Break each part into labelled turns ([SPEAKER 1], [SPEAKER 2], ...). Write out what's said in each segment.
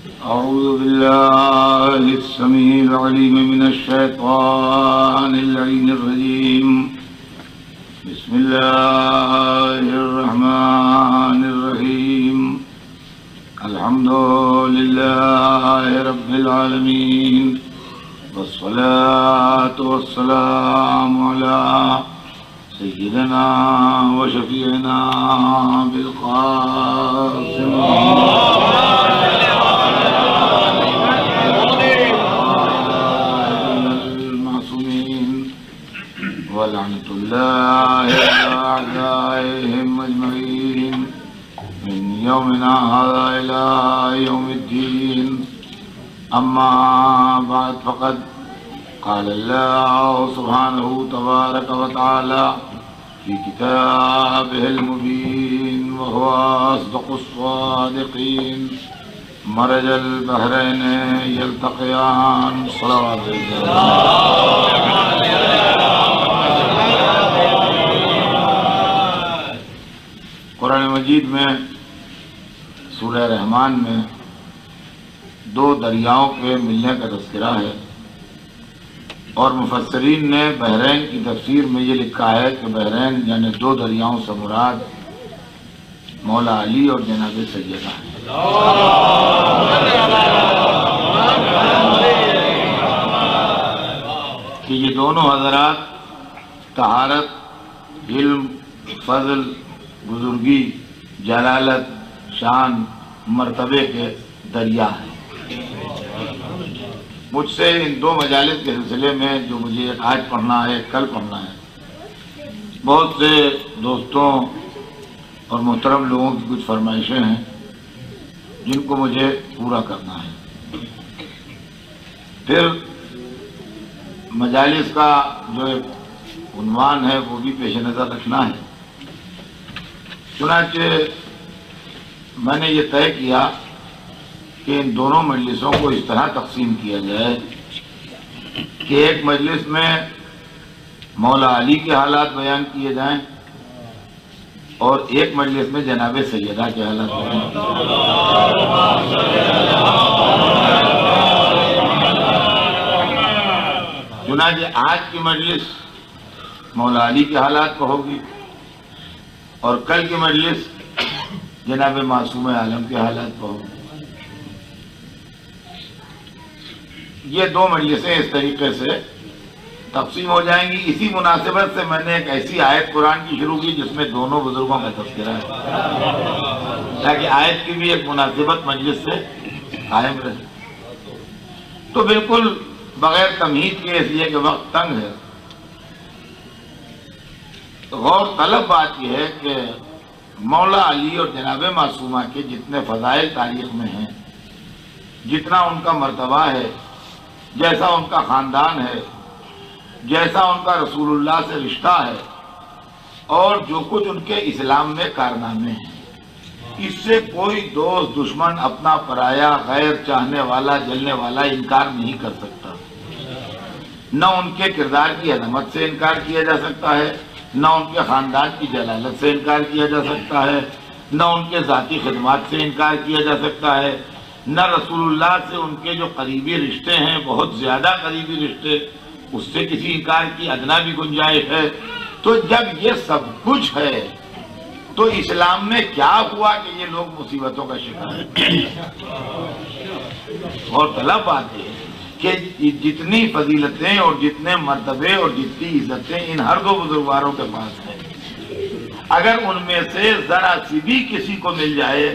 [SPEAKER 1] अऊज़ु बिल्लाहि अस्समीइल अलीम मिनश शैतानिर रजीम। बिस्मिल्लाहिर रहमानिर रहीम। अल्हम्दुलिल्लाहि रब्बिल आलमीन वस्सलातु वस्सलामु अला सय्यिदिना व शफीइना बिल क़ासिम वलअनतुल्लाहि अला अअदाइहिम अजमईन मिन यौमिना हाज़ा इला यौमिद्दीन। अम्मा बाद फ़क़द क़ाल अल्लाहु सुब्हानहु तबारक व तआला फ़ी किताबिहिल मुबीन व हुवा अस्दक़ुस सादिक़ीन। मरजल बहरैनि यल्तक़ियान। कुरान मजीद में सूरह रहमान में दो दरियाओं के मिलने का तज़किरा है और मुफस्सिरीन ने बहरैन की तफसीर में ये लिखा है कि बहरैन यानी दो दरियाओं से मुराद मौला अली और जनाब सैयदा है। कि ये दोनों हज़रात तहारत, इल्म, फज़ल, बुजुर्गी, जलालत, शान, मर्तबे के दरिया हैं। मुझसे इन दो मजालिस के सिलसिले में जो मुझे आज पढ़ना है, कल पढ़ना है, बहुत से दोस्तों और मोहतरम लोगों की कुछ फरमाइशें हैं जिनको मुझे पूरा करना है। फिर मजालिस का जो एक उन्वान है वो भी पेश नज़र रखना है। चुनांचे मैंने ये तय किया कि इन दोनों मजलिसों को इस तरह तकसीम किया जाए कि एक मजलिस में मौला अली के हालात बयान किए जाएं और एक मजलिस में जनाब सैयदा के हालात बयान किए जाएं। चुनांचे आज की मजलिस मौला अली के हालात पर होगी और कल की मजलिस जनाब मासूम आलम के हालात पर होगी। ये दो मजलिसें इस तरीके से तकसीम हो जाएंगी। इसी मुनासिबत से मैंने एक ऐसी आयत कुरान की शुरू की जिसमें दोनों बुजुर्गों का तज़किरा है, ताकि आयत की भी एक मुनासिबत मजलिस से कायम रहे। तो बिल्कुल बगैर तमहीद के, इसलिए कि वक्त तंग है, तो गौर तलब बात यह है कि मौला अली और जनाब मासूमा के जितने फ़ज़ाइल तारीख़ में हैं, जितना उनका मर्तबा है, जैसा उनका ख़ानदान है, जैसा उनका रसूलुल्लाह से रिश्ता है और जो कुछ उनके इस्लाम में कारनामे हैं, इससे कोई दोस्त, दुश्मन, अपना पराया, गैर चाहने वाला, जलने वाला इनकार नहीं कर सकता। न उनके किरदार की अज़मत से इनकार किया जा सकता है, न उनके ख़ानदान की जलालत से इनकार किया जा सकता है, न उनके ज़ाती खिदमात से इनकार किया जा सकता है, न रसूलुल्लाह से उनके जो करीबी रिश्ते हैं, बहुत ज़्यादा करीबी रिश्ते, उससे किसी इनकार की अदना भी गुंजाइश है। तो जब ये सब कुछ है तो इस्लाम में क्या हुआ कि ये लोग मुसीबतों का शिकार हैं। और तलब बात है कि जितनी फजीलतें और जितने मर्तबे और जितनी इज्जतें इन हर दो बुजुर्गवारों के पास हैं, अगर उनमें से जरा सी भी किसी को मिल जाए,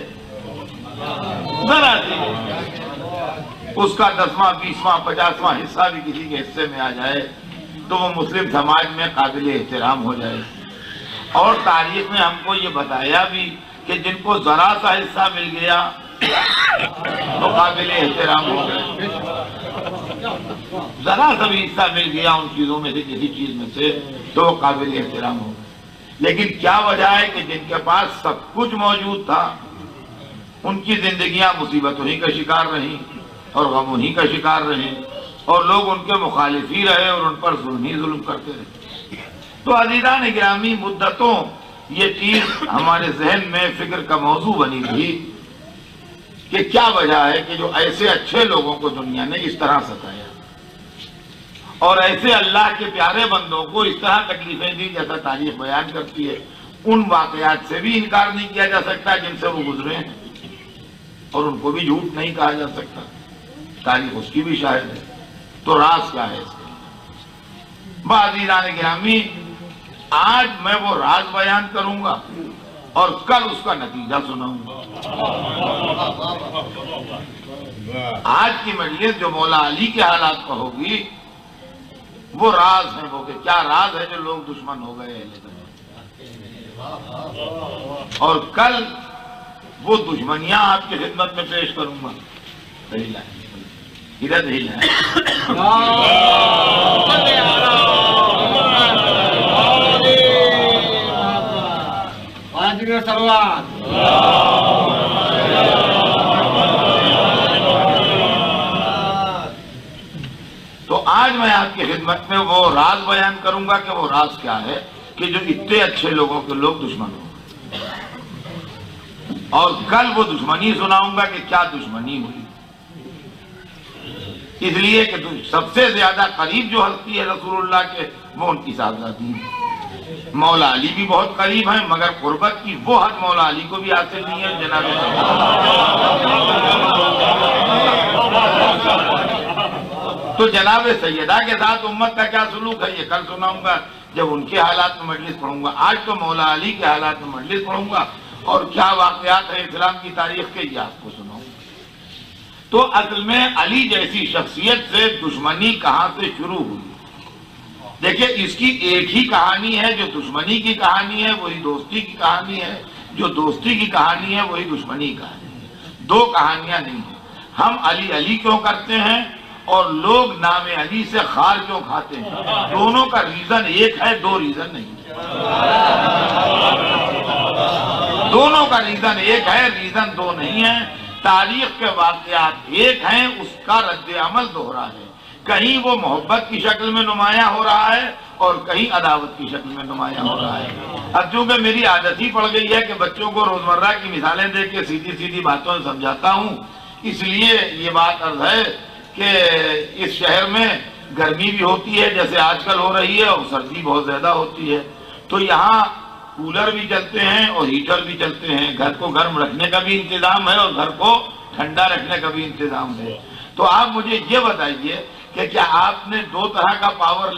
[SPEAKER 1] जरा सी, उसका 10वां, 20वां, 50वां हिस्सा भी किसी के हिस्से में आ जाए तो वो मुस्लिम समाज में काबिल एहतराम हो जाए। और तारीख में हमको ये बताया भी कि जिनको जरा सा हिस्सा मिल गया तो काबिल एहतराम हो गए, जरा सा भी हिस्सा मिल गया उन चीजों में से, किसी चीज में से, तो वो काबिल एहतराम हो गए। लेकिन क्या वजह है कि जिनके पास सब कुछ मौजूद था उनकी जिंदगियां मुसीबतों ही का शिकार रही और गमों ही का शिकार रही और लोग उनके मुखालिफ ही रहे और उन पर जुल्म ही जुल्म करते रहे। तो अज़ीज़ान गिरामी, मुद्दतों ये चीज हमारे जहन में फिक्र का मौजू बनी थी कि क्या वजह है कि जो ऐसे अच्छे लोगों को दुनिया ने इस तरह सताया और ऐसे अल्लाह के प्यारे बंदों को इस तरह तकलीफें दी, जैसा तारीख बयान करती है। उन वाकयात से भी इनकार नहीं किया जा सकता जिनसे वो गुजरे हैं, और उनको भी झूठ नहीं कहा जा सकता, तारीख उसकी भी शाहिद है। तो राज क्या है इसके? बाज़ीरान गिरामी, आज मैं वो राज बयान करूंगा और कल उसका नतीजा सुनाऊंगा। आज की मजलिस जो मौला अली के हालात पर होगी वो राज है। वो कि क्या राज है जो लोग दुश्मन हो गए और कल वो दुश्मनियां आपकी खिदमत में पेश करूंगा। इधर दलील है। तो आज मैं आपकी खिदमत में वो राज बयान करूंगा कि वो राज क्या है कि जो इतने अच्छे लोगों के लोग दुश्मन हो, और कल वो दुश्मनी सुनाऊंगा कि क्या दुश्मनी हुई। इसलिए कि सबसे ज्यादा करीब जो हस्ती है रसूलुल्लाह के वो उनकी साहबजादी है। मौला अली भी बहुत करीब हैं, मगर कुर्बत की वो हद मौला अली को भी हासिल नहीं है। जनाब तो जनाब सैयदा के साथ उम्मत का क्या सुलूक है ये कल सुनाऊंगा जब उनके हालात में मजलिस पढ़ूंगा। आज तो मौला अली के हालात में मजलिस पढ़ूंगा और क्या वाकयात है इस्लाम की तारीख के ये आपको सुनाऊंगा। तो असल में अली जैसी शख्सियत से दुश्मनी कहां से शुरू हुई? देखिए, इसकी एक ही कहानी है। जो दुश्मनी की कहानी है वही दोस्ती की कहानी है, जो दोस्ती की कहानी है वही दुश्मनी की कहानी है। दो कहानियां नहीं है। हम अली अली क्यों करते हैं और लोग नाम अली से खार क्यों खाते हैं? दोनों का रीजन एक है, दो रीजन नहीं है। दोनों का रीजन एक है, रीजन दो नहीं है। तारीख के वाकयात एक हैं, उसका रद्द अमल दोहरा है। कहीं वो मोहब्बत की शक्ल में नुमाया हो रहा है और कहीं अदावत की शक्ल में नुमाया हो रहा है। अब चूंकि मेरी आदत ही पड़ गई है कि बच्चों को रोजमर्रा की मिसालें देख के सीधी सीधी बातों से समझाता हूँ, इसलिए ये बात अर्ज है कि इस शहर में गर्मी भी होती है जैसे आजकल हो रही है और सर्दी बहुत ज्यादा होती है। तो यहाँ कूलर भी चलते हैं और हीटर भी चलते हैं। घर को गर्म रखने का भी इंतजाम है और घर को ठंडा रखने का भी इंतजाम है। तो आप मुझे ये बताइए कि क्या आपने दो तरह का पावर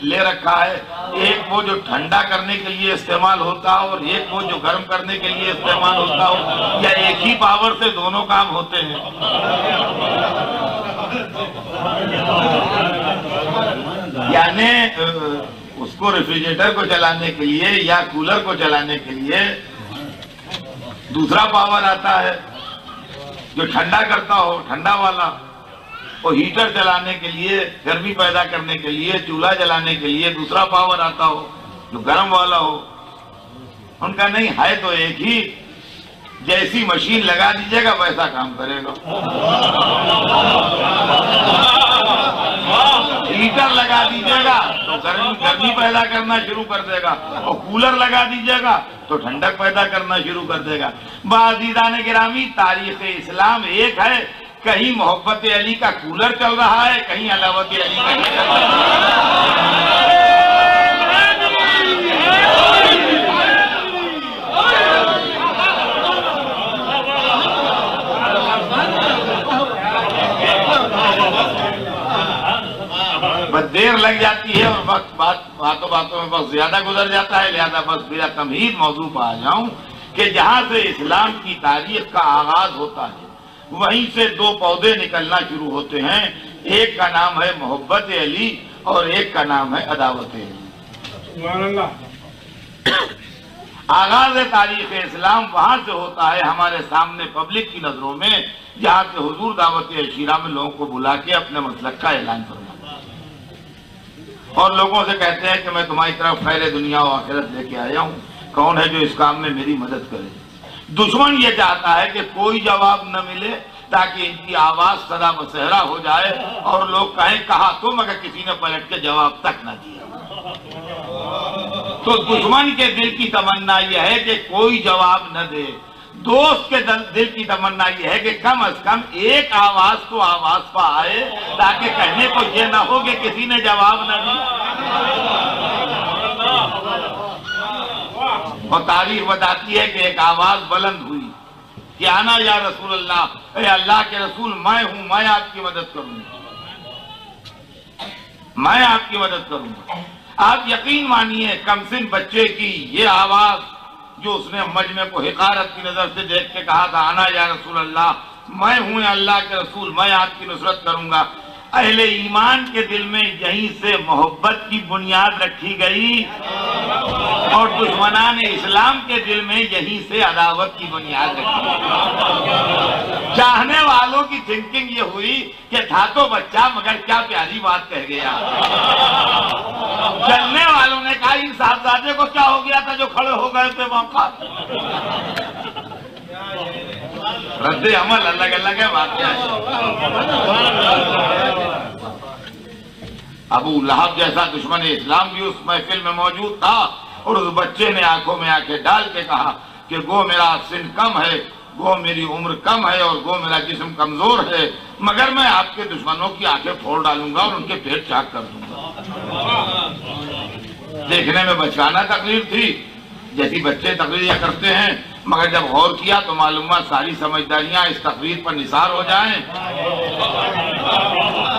[SPEAKER 1] ले रखा है? एक वो जो ठंडा करने के लिए इस्तेमाल होता हो और एक वो जो गर्म करने के लिए इस्तेमाल होता हो, या एक ही पावर से दोनों काम होते हैं? यानी उसको रेफ्रिजरेटर को चलाने के लिए या कूलर को चलाने के लिए दूसरा पावर आता है जो ठंडा करता हो, ठंडा वाला, और हीटर चलाने के लिए, गर्मी पैदा करने के लिए, चूल्हा जलाने के लिए दूसरा पावर आता हो जो गर्म वाला हो। उनका नहीं है तो एक ही, जैसी मशीन लगा दीजिएगा वैसा काम करेगा। हीटर लगा दीजिएगा तो गर्मी पैदा करना शुरू कर देगा और कूलर लगा दीजिएगा तो ठंडक पैदा करना शुरू कर देगा। बाज़ीरान गिरामी, तारीख इस्लाम एक है। कहीं मोहब्बत अली का कूलर चल रहा है, कहीं अदावत अली का हीटर चल रहा है। बस देर लग जाती है और वक्त बातों बातों में बस ज्यादा गुजर जाता है। लिहाजा बस मेरा तमहीद मौजू पर आ जाऊं कि जहां से इस्लाम की तारीख का आगाज होता है वहीं से दो पौधे निकलना शुरू होते हैं। एक का नाम है मोहब्बत अली और एक का नाम है अदावत अली। आगाज तारीख इस्लाम वहां से होता है हमारे सामने पब्लिक की नजरों में, जहां से हुजूर दावत अशीरा में लोगों को बुला के अपने मसलक का ऐलान फरमाते हैं और लोगों से कहते हैं कि मैं तुम्हारी तरफ खैर दुनिया और आखिरत लेके आया हूँ, कौन है जो इस काम में मेरी मदद करे। दुश्मन ये चाहता है कि कोई जवाब न मिले ताकि इनकी आवाज सदा बसहरा हो जाए और लोग कहें कहा तो, मगर किसी ने पलट के जवाब तक न दिया। तो दुश्मन के दिल की तमन्ना यह है कि कोई जवाब न दे। दोस्त के दिल की तमन्ना ये है कि कम से कम एक आवाज तो आवाज पर आए, ताकि कहने को ये ना हो कि किसी ने जवाब न दिया। और तारीख बताती है कि एक आवाज बुलंद हुई कि आना या रसूल अल्लाह, अल्लाह के रसूल मैं हूं, मैं आपकी मदद करूंगा, मैं आपकी मदद करूंगा। आप यकीन मानिए कमसिन बच्चे की ये आवाज, जो उसने मजमे को हिकारत की नजर से देख के कहा था आना या रसूल अल्लाह, मैं हूं अल्लाह के रसूल, मैं आपकी नुसरत करूंगा। अहले ईमान के दिल में यहीं से मोहब्बत की बुनियाद रखी गई और दुश्मनान इस्लाम के दिल में यहीं से अदावत की बुनियाद रखी गई। चाहने वालों की थिंकिंग ये हुई कि था तो बच्चा मगर क्या प्यारी बात कह गया। चलने वालों ने कहा इन साहबजादे को क्या हो गया था जो खड़े हो गए थे मौका। रद्द अमल अलग अलग है, वाकया है। अबू लहब जैसा दुश्मन इस्लाम भी उस महफिल में मौजूद था और उस बच्चे ने आंखों में आंखें डाल के कहा कि गो मेरा सिन कम है, गो मेरी उम्र कम है और गो मेरा जिस्म कमजोर है, मगर मैं आपके दुश्मनों की आंखें फोड़ डालूंगा और उनके पेट चाक कर दूंगा। देखने में बचकाना तकरीर थी, जैसी बच्चे तकरीर करते हैं, मगर जब गौर किया तो मालूम हुआ सारी समझदारियां इस तकरीर पर निसार हो जाएं।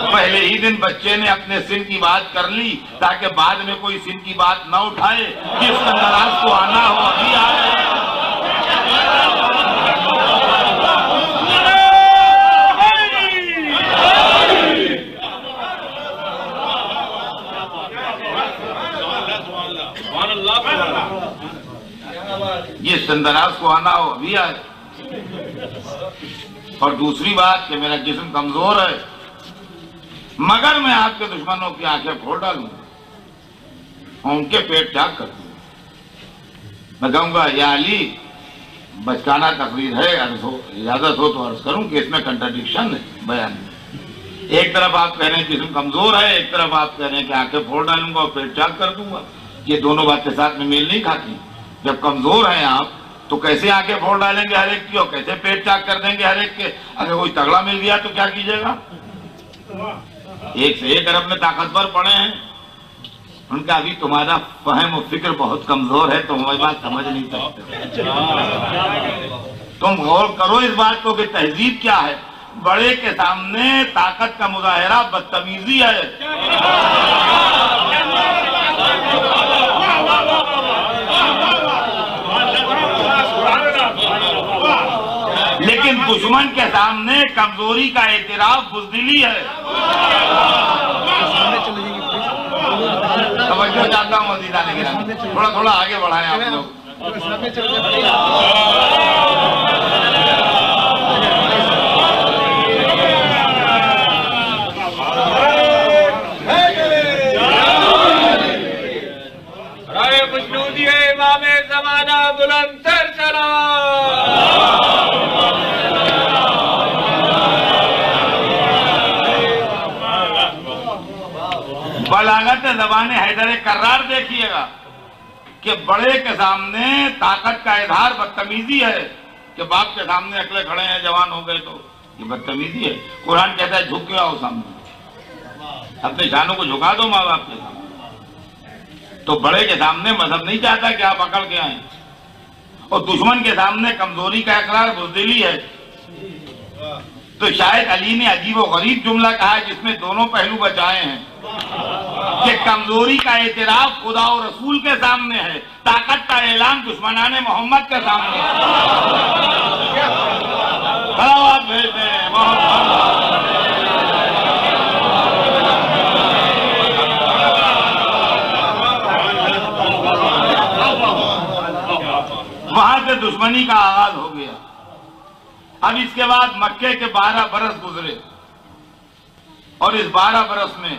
[SPEAKER 1] पहले ही दिन बच्चे ने अपने सिन की बात कर ली ताकि बाद में कोई सिन की बात न उठाए। जिस नाराज को आना हो अभी आए। ये संदराज को आना हो अभी आए। और दूसरी बात कि मेरा जिस्म कमजोर है, मगर मैं आपके दुश्मनों की आंखें फोड़ डालूंगा और उनके पेट चाक कर दूंगा। मैं कहूंगा या अली, बचकाना तकरीर है, अर्ज हो इजाजत हो तो अर्ज करूं कि इसमें कंट्राडिक्शन है बयान में। एक तरफ आप कह रहे हैं जिस्म कमजोर है, एक तरफ आप कह रहे हैं कि आंखें फोड़ डालूंगा और पेट चाक कर दूंगा। ये दोनों बातें साथ में मेल नहीं खाती। जब कमजोर हैं आप तो कैसे आंखें फोड़ डालेंगे हर एक की और कैसे पेट चाक कर देंगे हर एक के। अगर कोई तगड़ा मिल गया तो क्या कीजिएगा। एक से एक अरब में ताकतवर पड़े हैं, उनका अभी तुम्हारा फहम और फिक्र बहुत कमजोर है, तुम वही बात समझ नहीं सकते। तुम गौर करो इस बात को कि तहजीब क्या है। बड़े के सामने ताकत का मुजाहिरा बदतमीजी है। लेकिन दुश्मन के सामने कमजोरी का एतराफ बुज़दिली है। तवज्जो चाहता हूँ अज़ीज़ान गिरामी, थोड़ा थोड़ा आगे बढ़ाएं आप लोग। बलागत ज़बान हैदर कर्रार देखिएगा कि बड़े के सामने ताकत का इजहार बदतमीजी है। कि बाप के सामने अकेले खड़े हैं, जवान हो गए तो ये बदतमीजी है। कुरान कहता है झुक के आओ सामने, अपने शानों को झुका दो माँ बाप के सामने। तो बड़े के सामने मजहब नहीं चाहता कि आप अकड़ के आए, और दुश्मन के सामने कमजोरी का इकरार बुज़दिली है। तो शायद अली ने अजीब व गरीब जुमला कहा है जिसमें दोनों पहलू बचाए हैं कि कमजोरी का एतराफ खुदा और रसूल के सामने है, ताकत का ऐलान दुश्मनाने मोहम्मद के सामने है। वहां से दुश्मनी का आगाज हो गया। अब इसके बाद मक्के के 12 बरस गुजरे और इस 12 बरस में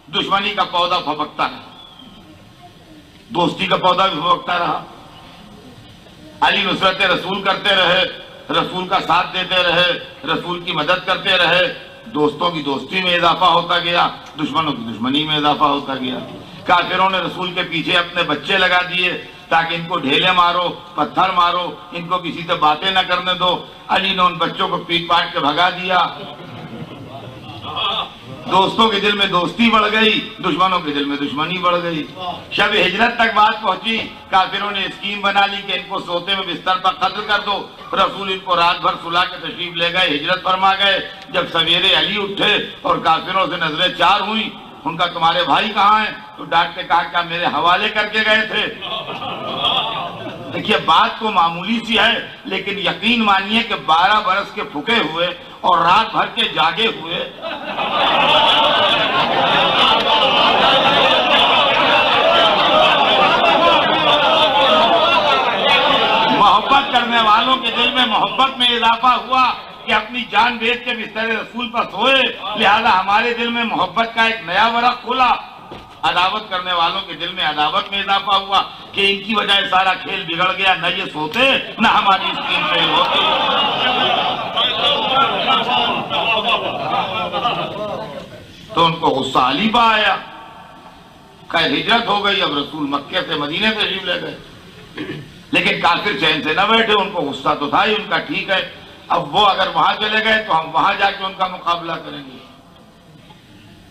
[SPEAKER 1] दुश्मनी का पौधा फपकता है, दोस्ती का पौधा भी फपकता रहा। अली नुसरत रसूल करते रहे, रसूल का साथ देते रहे, रसूल की मदद करते रहे। दोस्तों की दोस्ती में इजाफा होता गया, दुश्मनों की दुश्मनी में इजाफा होता गया। काफिरों ने रसूल के पीछे अपने बच्चे लगा दिए, ताकि इनको ढेले मारो, पत्थर मारो, इनको किसी से बातें न करने दो। अली ने उन बच्चों को पीट पाट के भगा दिया। दोस्तों के दिल में दोस्ती बढ़ गई, दुश्मनों के दिल में दुश्मनी बढ़ गई। शब हिजरत तक बात पहुंची, काफिरों ने स्कीम बना ली कि इनको सोते में बिस्तर पर कत्ल कर दो। रसूल इनको रात भर सुला के तशरीफ ले गए, हिजरत फरमा गए। जब सवेरे अली उठे और काफिरों से नजरें चार हुई, उनका तुम्हारे भाई कहाँ हैं? तो डांट के कहा क्या मेरे हवाले करके गए थे? देखिए बात तो मामूली सी है, लेकिन यकीन मानिए कि 12 बरस के फुके हुए और रात भर के जागे हुए मोहब्बत करने वालों के दिल में मोहब्बत में इजाफा हुआ कि अपनी जान बेच के बिस्तर रसूल पर सोए, लिहाजा हमारे दिल में मोहब्बत का एक नया वरक़ खुला। अदावत करने वालों के दिल में अदावत में इजाफा हुआ कि इनकी वजह सारा खेल बिगड़ गया, न ये सोते न हमारी स्कीम फेल होती। तो उनको गुस्सा अली पर आया, खैर हिजरत हो गई, अब रसूल मक्के से मदीने तशरीफ ले गए। लेकिन काफिर चैन से न बैठे, उनको गुस्सा तो था ही उनका, ठीक है अब वो अगर वहां चले गए तो हम वहां जाके उनका मुकाबला करेंगे।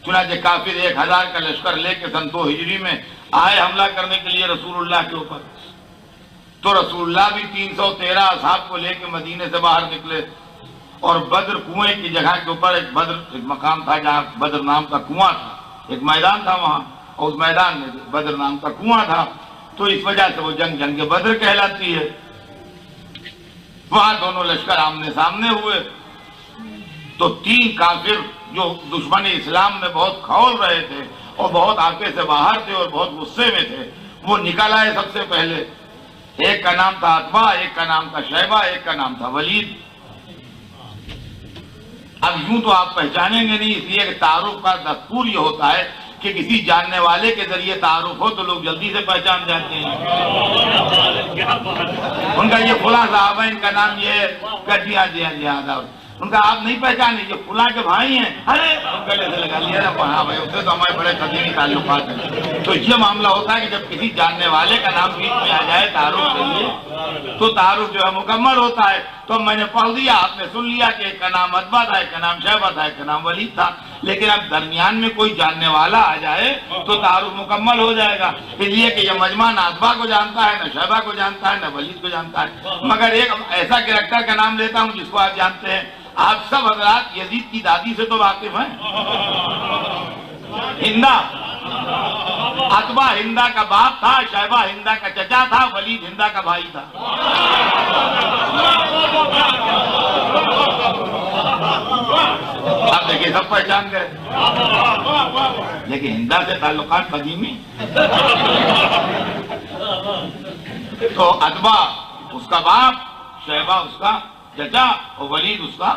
[SPEAKER 1] चुनांचे काफिर 1000 का लश्कर लेके सन 2 हिजरी में आए हमला करने के लिए रसूलुल्लाह के ऊपर। तो रसूलुल्लाह भी 313 असहाब को लेके मदीने से बाहर निकले और बद्र कुएं की जगह के ऊपर एक मकाम था जहाँ बद्र नाम का कुआं था, एक मैदान था वहां, और उस मैदान में बद्र नाम का कुआं था। तो इस वजह से वो जंग बद्र कहलाती है। वहां दोनों लश्कर आमने सामने हुए तो 3 काफिर जो दुश्मन इस्लाम में बहुत खौल रहे थे और बहुत आके से बाहर थे और बहुत गुस्से में थे, वो निकल आए सबसे पहले। एक का नाम था अतबा, एक का नाम था शैबा, एक का नाम था वलीद। अब यूं तो आप पहचानेंगे नहीं, इसलिए तारुफ का दस्तूर ये होता है कि किसी जानने वाले के जरिए तारुफ हो तो लोग जल्दी से पहचान जाते हैं। उनका ये फुला साहब है, इनका नाम ये गड्डिया जी, उनका आप नहीं पहचाने, ये फुला के भाई हैं। अरे गले से लगा लिया ना, हाँ भाई उससे तो हमारे बड़े कदीमी ताल्लुकात हैं। तो ये मामला होता है कि जब किसी जानने वाले का नाम बीच में आ जाए तारुफ के लिए, तो तारुफ जो है मुकम्मल होता है। तो मैंने पढ़ दिया, आपने सुन लिया कि एक का नाम अतबा था, एक का नाम शैबा था, एक का नाम वलीद था। लेकिन अब दरमियान में कोई जानने वाला आ जाए तो तारुफ मुकम्मल हो जाएगा। इसलिए कि यह मजमा न अतबा को जानता है, न शैबा को जानता है, न वलीद को जानता है। मगर एक ऐसा कैरेक्टर का नाम लेता हूँ जिसको आप जानते हैं। आप सब हजरात यजीद की दादी से तो वाकिफ हैं, हिंदा। अतबा हिंदा का बाप था, शैबा हिंदा का चचा था, वलीद हिंदा का भाई था। आप देखिए सब पहचान गए, लेकिन हिंदा से ताल्लुकात कदीमी। तो अतबा उसका बाप, शैबा उसका चचा और वलीद उसका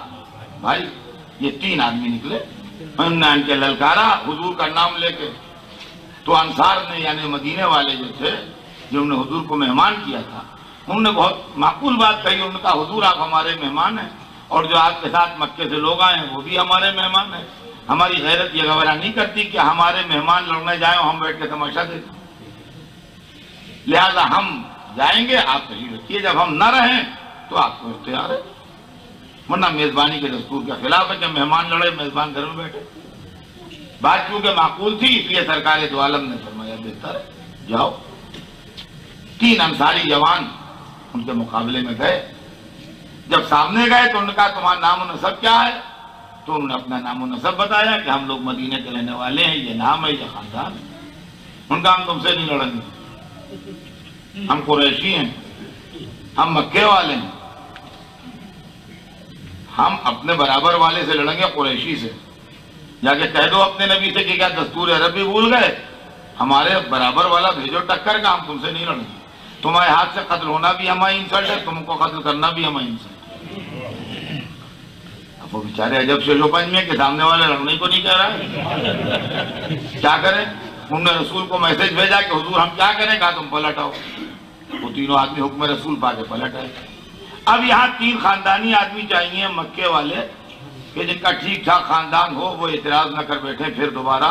[SPEAKER 1] भाई, ये 3 आदमी निकले। उन्होंने इनके ललकारा हुजूर का नाम लेके। तो अंसार ने यानी मदीने वाले जो थे, जिन्होंने हुजूर को मेहमान किया था, उन्होंने बहुत माकूल बात कही। उन्होंने कहा हुजूर आप हमारे मेहमान हैं और जो आपके साथ मक्के से लोग आए हैं वो भी हमारे मेहमान हैं। हमारी गैरत ये गवारा नहीं करती कि हमारे मेहमान लड़ने जाए हम बैठ के तमाशा देखें, लिहाजा हम जाएंगे, आप तशरीफ रखिए। जब हम न रहें तो आपको इख्तियार है, वरना मेजबानी के दस्तूर के खिलाफ है कि मेहमान लड़े, मेजबान घर में बैठे। बात क्योंकि माकूल थी, इसलिए सरकार दो आलम ने फरमाया बेहतर है जाओ। 3 अंसारी जवान उनके मुकाबले में गए। जब सामने गए तो उनका तुम्हारा नाम और नसब क्या है? तो उन्होंने अपना नाम और नसब बताया कि हम लोग मदीने के रहने वाले हैं, ये नाम है, ये खानदान है। उनका हम तुमसे नहीं लड़ेंगे, हम कुरैशी हैं, हम मक्के वाले हैं, हम अपने बराबर वाले से लड़ेंगे, कुरैशी से। जाके कह दो अपने नबी से कि क्या दस्तूर अरब भी भूल गए, हमारे बराबर वाला भेजो टक्कर का, हम तुमसे नहीं लड़ेंगे। तुम्हारे हाथ से कत्ल होना भी हमारी इंसल्ट है, तुमको कत्ल करना भी हमारी इंसल्ट है। अब वो बेचारे अजब से लोपंज में कि सामने वाले लड़ने को नहीं कह रहा है, क्या करें? उन्होंने रसूल को मैसेज भेजा कि हुजूर हम क्या करें? कहा तुम पलट आओ। वो तीनों आदमी हुक्म रसूल पाके पलट आए। अब यहाँ 3 खानदानी आदमी चाहिए मक्के वाले कि जिनका ठीक ठाक खानदान हो, वो इतराज न कर बैठे फिर दोबारा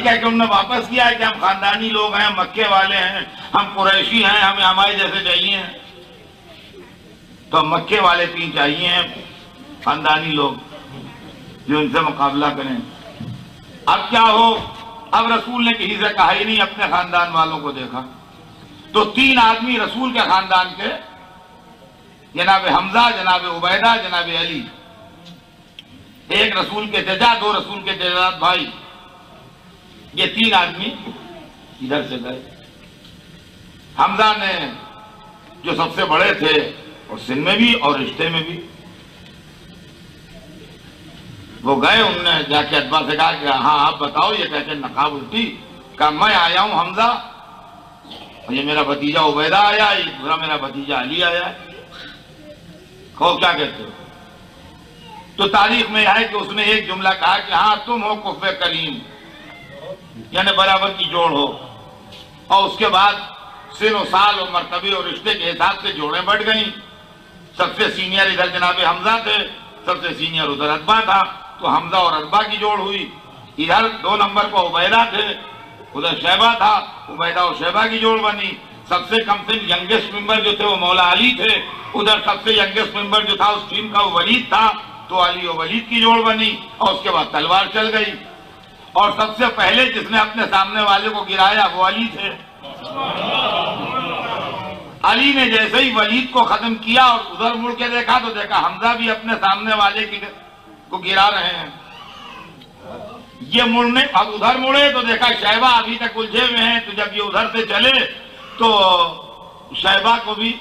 [SPEAKER 1] कह के उन्होंने वापस किया है कि हम खानदानी लोग हैं, मक्के वाले हैं, हम कुरैशी हैं, हमें हमारे जैसे चाहिए। तो मक्के वाले 3 चाहिए हैं खानदानी लोग जो इनसे मुकाबला करें। अब क्या हो, अब रसूल ने किसी से कहा ही नहीं, अपने खानदान वालों को देखा तो 3 आदमी रसूल के खानदान के, जनाब हमजा, जनाब उबैदा, जनाब अली, एक रसूल के चचा, 2 रसूल के चचाजाद भाई, ये 3 आदमी इधर से गए। हमजा ने जो सबसे बड़े थे और सिन में भी और रिश्ते में भी, वो गए, उनने जाके अब्बा से कहा कि हाँ आप बताओ, ये कहते नकाब उल्टी। कहा मैं आया हूं हमजा, और ये मेरा भतीजा उबैदा आया, ये दूसरा मेरा भतीजा अली आया है, कहो क्या कहते हो। तो तारीख में है कि उसने एक जुमला कहा कि हाँ तुम हो कुफ़े कलीम, यानी बराबर की जोड़ हो। और उसके बाद सिन और साल और मर्तबे और रिश्ते के हिसाब से जोड़ें बढ़ गई। सबसे सीनियर इधर जनाब हमजा थे, सबसे सीनियर उधर अब्बा था, तो हमजा और अब्बा की जोड़ हुई। इधर 2 नंबर पर उबैदा थे, उधर शैबा था, उबैदा और शैबा की जोड़ बनी। सबसे कम से यंगेस्ट मेंबर जो थे वो मौला अली थे, उधर सबसे यंगेस्ट मेंबर जो था उस टीम का वो वलीद था, तो अली और वलीद की जोड़ बनी। और उसके बाद तलवार चल गई, और सबसे पहले जिसने अपने सामने वाले को गिराया वो अली थे। अली ने जैसे ही वलीद को खत्म किया और उधर मुड़ के देखा तो देखा हमजा भी अपने सामने वाले को गिरा रहे हैं। ये मुड़ने, अब उधर मुड़े तो देखा शैबा अभी तक उलझे हुए हैं, तो जब ये उधर से चले तो शैबा को भी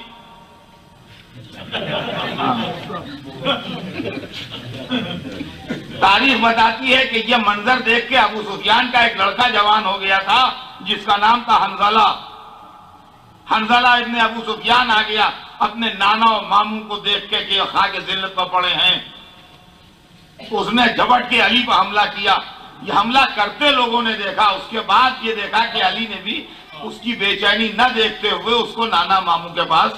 [SPEAKER 1] तारीख बताती है कि यह मंजर देख के अबू सुफियान का एक लड़का जवान हो गया था जिसका नाम था हंजला। हंजला इब्ने अबू सुफियान आ गया अपने नाना और मामू को देख के कि खा के जिल्लत पर पड़े हैं। उसने झपट के अली पर हमला किया। ये हमला करते लोगों ने देखा, उसके बाद ये देखा कि अली ने भी उसकी बेचैनी न देखते हुए उसको नाना मामू के पास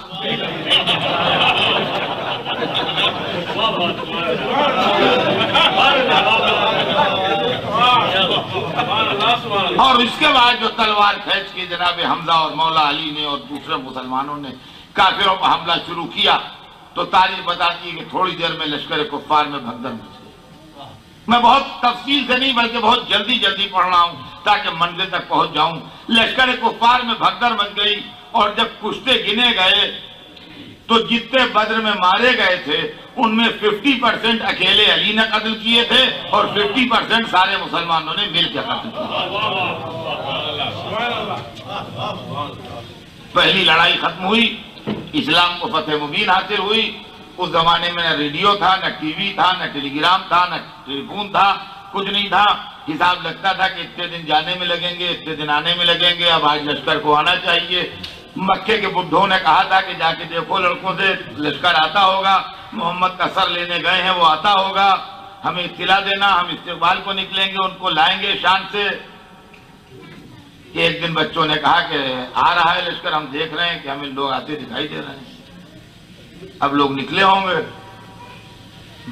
[SPEAKER 1] और इसके बाद जो तलवार खींच के जनाब हमजा और मौला अली ने और दूसरे मुसलमानों ने काफिरों पर हमला शुरू किया, तो तारीख बताती है कि थोड़ी देर में लश्कर कुफ्फार में भगदड़ मच गई। मैं बहुत तफसील से नहीं बल्कि बहुत जल्दी जल्दी पढ़ रहा हूं ताकि मंजिल तक पहुंच जाऊं। लश्कर कुफ्फार में भगदड़ मच गई, और जब कुश्ते गिने गए तो जितने बद्र में मारे गए थे उनमें 50% अकेले अली ने कत्ल किए थे और 50% सारे मुसलमानों ने मिलकर कत्ल किया। पहली लड़ाई खत्म हुई, इस्लाम को फतेह मुबीन हासिल हुई। उस जमाने में न रेडियो था, न टीवी था, न टेलीग्राम था, न टेलीफोन था, कुछ नहीं था। हिसाब लगता था कि इतने दिन जाने में लगेंगे, इतने दिन आने में लगेंगे, अब आज लश्कर को आना चाहिए। मक्के के बुड्ढों ने कहा था कि जाके देखो लड़कों से लश्कर आता होगा, मोहम्मद का सर लेने गए हैं वो आता होगा, हमें इत्तिला देना, हम इस्तिकबाल को निकलेंगे, उनको लाएंगे शान से। एक दिन बच्चों ने कहा कि आ रहा है लश्कर, हम देख रहे हैं कि हमें लोग आते दिखाई दे रहे हैं, अब लोग निकले होंगे।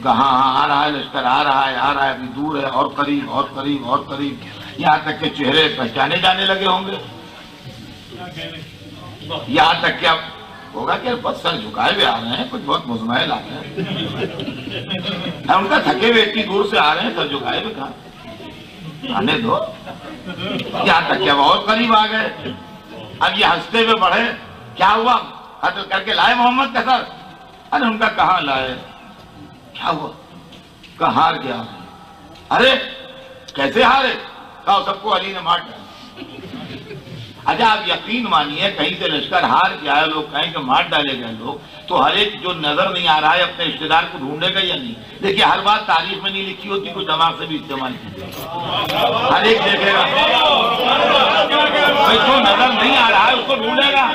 [SPEAKER 1] कहा आ रहा है लश्कर, आ रहा है, आ रहा है, अभी दूर है, और करीब और करीब और करीब, यहाँ तक के चेहरे पहचाने जाने लगे होंगे। यहाँ तक क्या होगा कि बस सर झुकाए हुए आ रहे हैं, कुछ बहुत मुजमहल आ रहे हैं, उनका थके हुए इतनी दूर से आ रहे हैं, सर झुकाए हुए कहा आने दो। यहाँ तक क्या बहुत करीब आ गए। अब ये हंसते हुए बढ़े, क्या हुआ, कत्ल करके लाए मोहम्मद का सर? अरे उनका कहाँ लाए, क्या हुआ, कहा हार गया। अरे कैसे हारे? कहा सबको अली ने मार डाला। अच्छा आप यकीन मानिए, कहीं से लश्कर हार के आए लोग, कहीं के मार डाले गए लोग, तो हर एक जो नजर नहीं आ रहा है अपने रिश्तेदार को ढूंढेगा या नहीं? देखिए हर बात तारीख में नहीं लिखी होती, कुछ दिमाग से भी इस्तेमाल कीजिए, हर एक देखेगा भाई जो नजर नहीं आ रहा है उसको ढूंढेगा।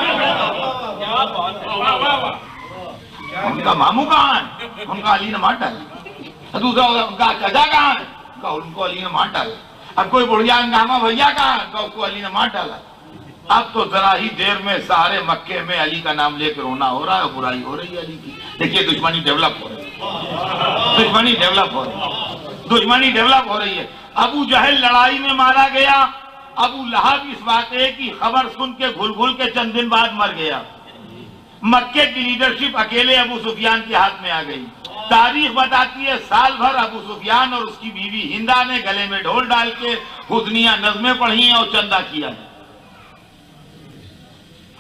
[SPEAKER 1] उनका मामू कहाँ है? उनका अली ने मार डाला। दूसरा उनका चचा कहाँ है? उनको अली ने मार डाला। अब कोई बुढ़िया हंगामा भैया कहाँ है? उसको अली ने मार डाला। अब तो जरा ही देर में सारे मक्के में अली का नाम लेकर रोना हो रहा है, बुराई हो रही है अली की। देखिए दुश्मनी डेवलप हो रही है, दुश्मनी डेवलप हो रही है। दुश्मनी डेवलप हो रही है। अबू जहल लड़ाई में मारा गया, अबू लहब इस वाक़े की खबर सुन के घुल घुल के चंद दिन बाद मर गया। मक्के की लीडरशिप अकेले अबू सुफियान के हाथ में आ गई। तारीख बताती है साल भर अबू सुफियान और उसकी बीवी हिंदा ने गले में ढोल डाल के हुस्निया नज़में पढ़ी हैं और चंदा किया है,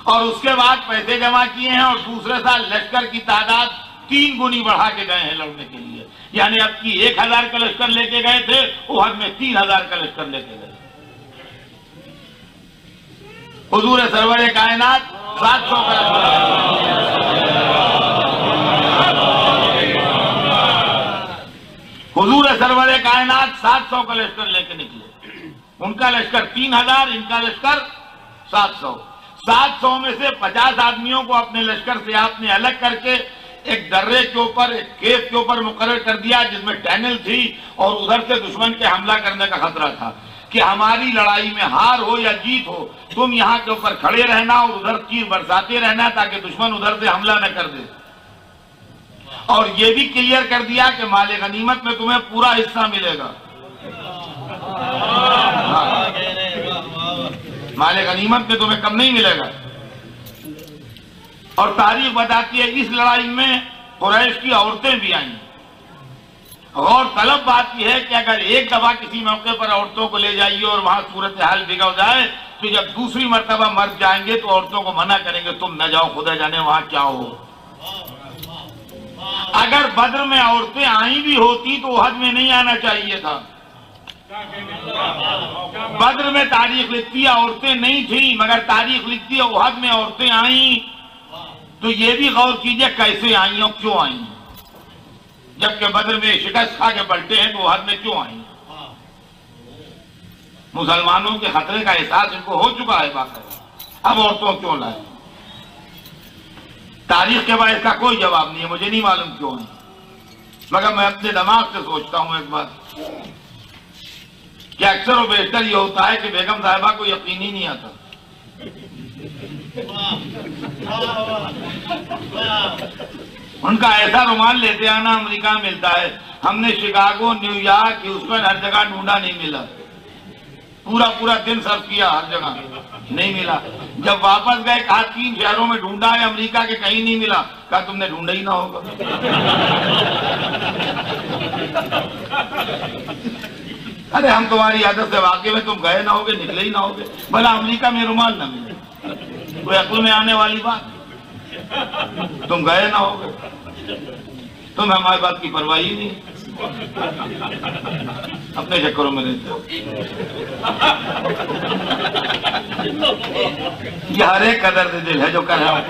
[SPEAKER 1] और उसके बाद पैसे जमा किए हैं और दूसरे साल लश्कर की तादाद 3 गुनी बढ़ा के गए हैं लड़ने के लिए। यानी अब की 1000 का लश्कर लेके गए थे, उहद में 3000 का लश्कर लेके गए। हुजूर सरवर कायनात 700 का हुजूर सरवर कायनात 700 का लश्कर लेके निकले। उनका लश्कर 3000, इनका लश्कर 700। 700 में से 50 आदमियों को अपने लश्कर से आपने अलग करके एक दर्रे के ऊपर, एक केव के ऊपर मुकर्रर कर दिया जिसमें टनल थी, और उधर से दुश्मन के हमला करने का खतरा था कि हमारी लड़ाई में हार हो या जीत हो, तुम यहाँ के ऊपर खड़े रहना और उधर तीर बरसाते रहना ताकि दुश्मन उधर से हमला न कर दे। और ये भी क्लियर कर दिया कि माले गनीमत में तुम्हें पूरा हिस्सा मिलेगा। माले गनीमत में तुम्हें कम नहीं मिलेगा। और तारीख बताती है इस लड़ाई में कुरैश की औरतें भी आई। और तलब बात यह है कि अगर एक दफा किसी मौके पर औरतों को ले जाइए और वहां सूरत हाल बिगड़ जाए, तो जब दूसरी मर्तबा मर जाएंगे तो औरतों को मना करेंगे, तुम न जाओ, खुदा जाने वहां क्या हो। अगर बद्र में औरतें आई भी होती तो उहद में नहीं आना चाहिए था। बद्र में तारीख लिखती है औरतें नहीं थी, मगर तारीख लिखती है उहद में औरतें आई। तो ये भी गौर कीजिए कैसे आई और क्यों आई। जबकि बद्र में शिकस्त खा के पलटे हैं तो उहद में क्यों आई। मुसलमानों के खतरे का एहसास इनको हो चुका है बाकायदा, अब औरतों क्यों लाए। तारीख के बाद इसका कोई जवाब नहीं है, मुझे नहीं मालूम क्यों है, मगर मैं अपने दिमाग से सोचता हूं एक बात कि अक्सर और बेहतर ये होता है कि बेगम साहिबा को यकीन ही नहीं आता। उनका ऐसा रुमाल लेते आना अमेरिका में मिलता है, हमने शिकागो, न्यूयॉर्क, ह्यूस्टन हर जगह ढूंढा, नहीं मिला। पूरा दिन सर्व किया, हर जगह नहीं मिला। जब वापस गए कहा 3 शहरों में ढूंढा है, अमेरिका के कहीं नहीं मिला। कहा तुमने ढूंढा ही ना होगा। अरे हम तुम्हारी आदत से वाकई में, तुम गए ना होगे, निकले ही ना होगे, भला अमेरिका में रुमाल ना मिले, कोई अक्ल में आने वाली बात। तुम गए ना होगे, तुम हमारी बात की परवाह ही नहीं, अपने चक्करों में रहते हो। ये हर एक कदर से दिल है जो कर रहा हूं।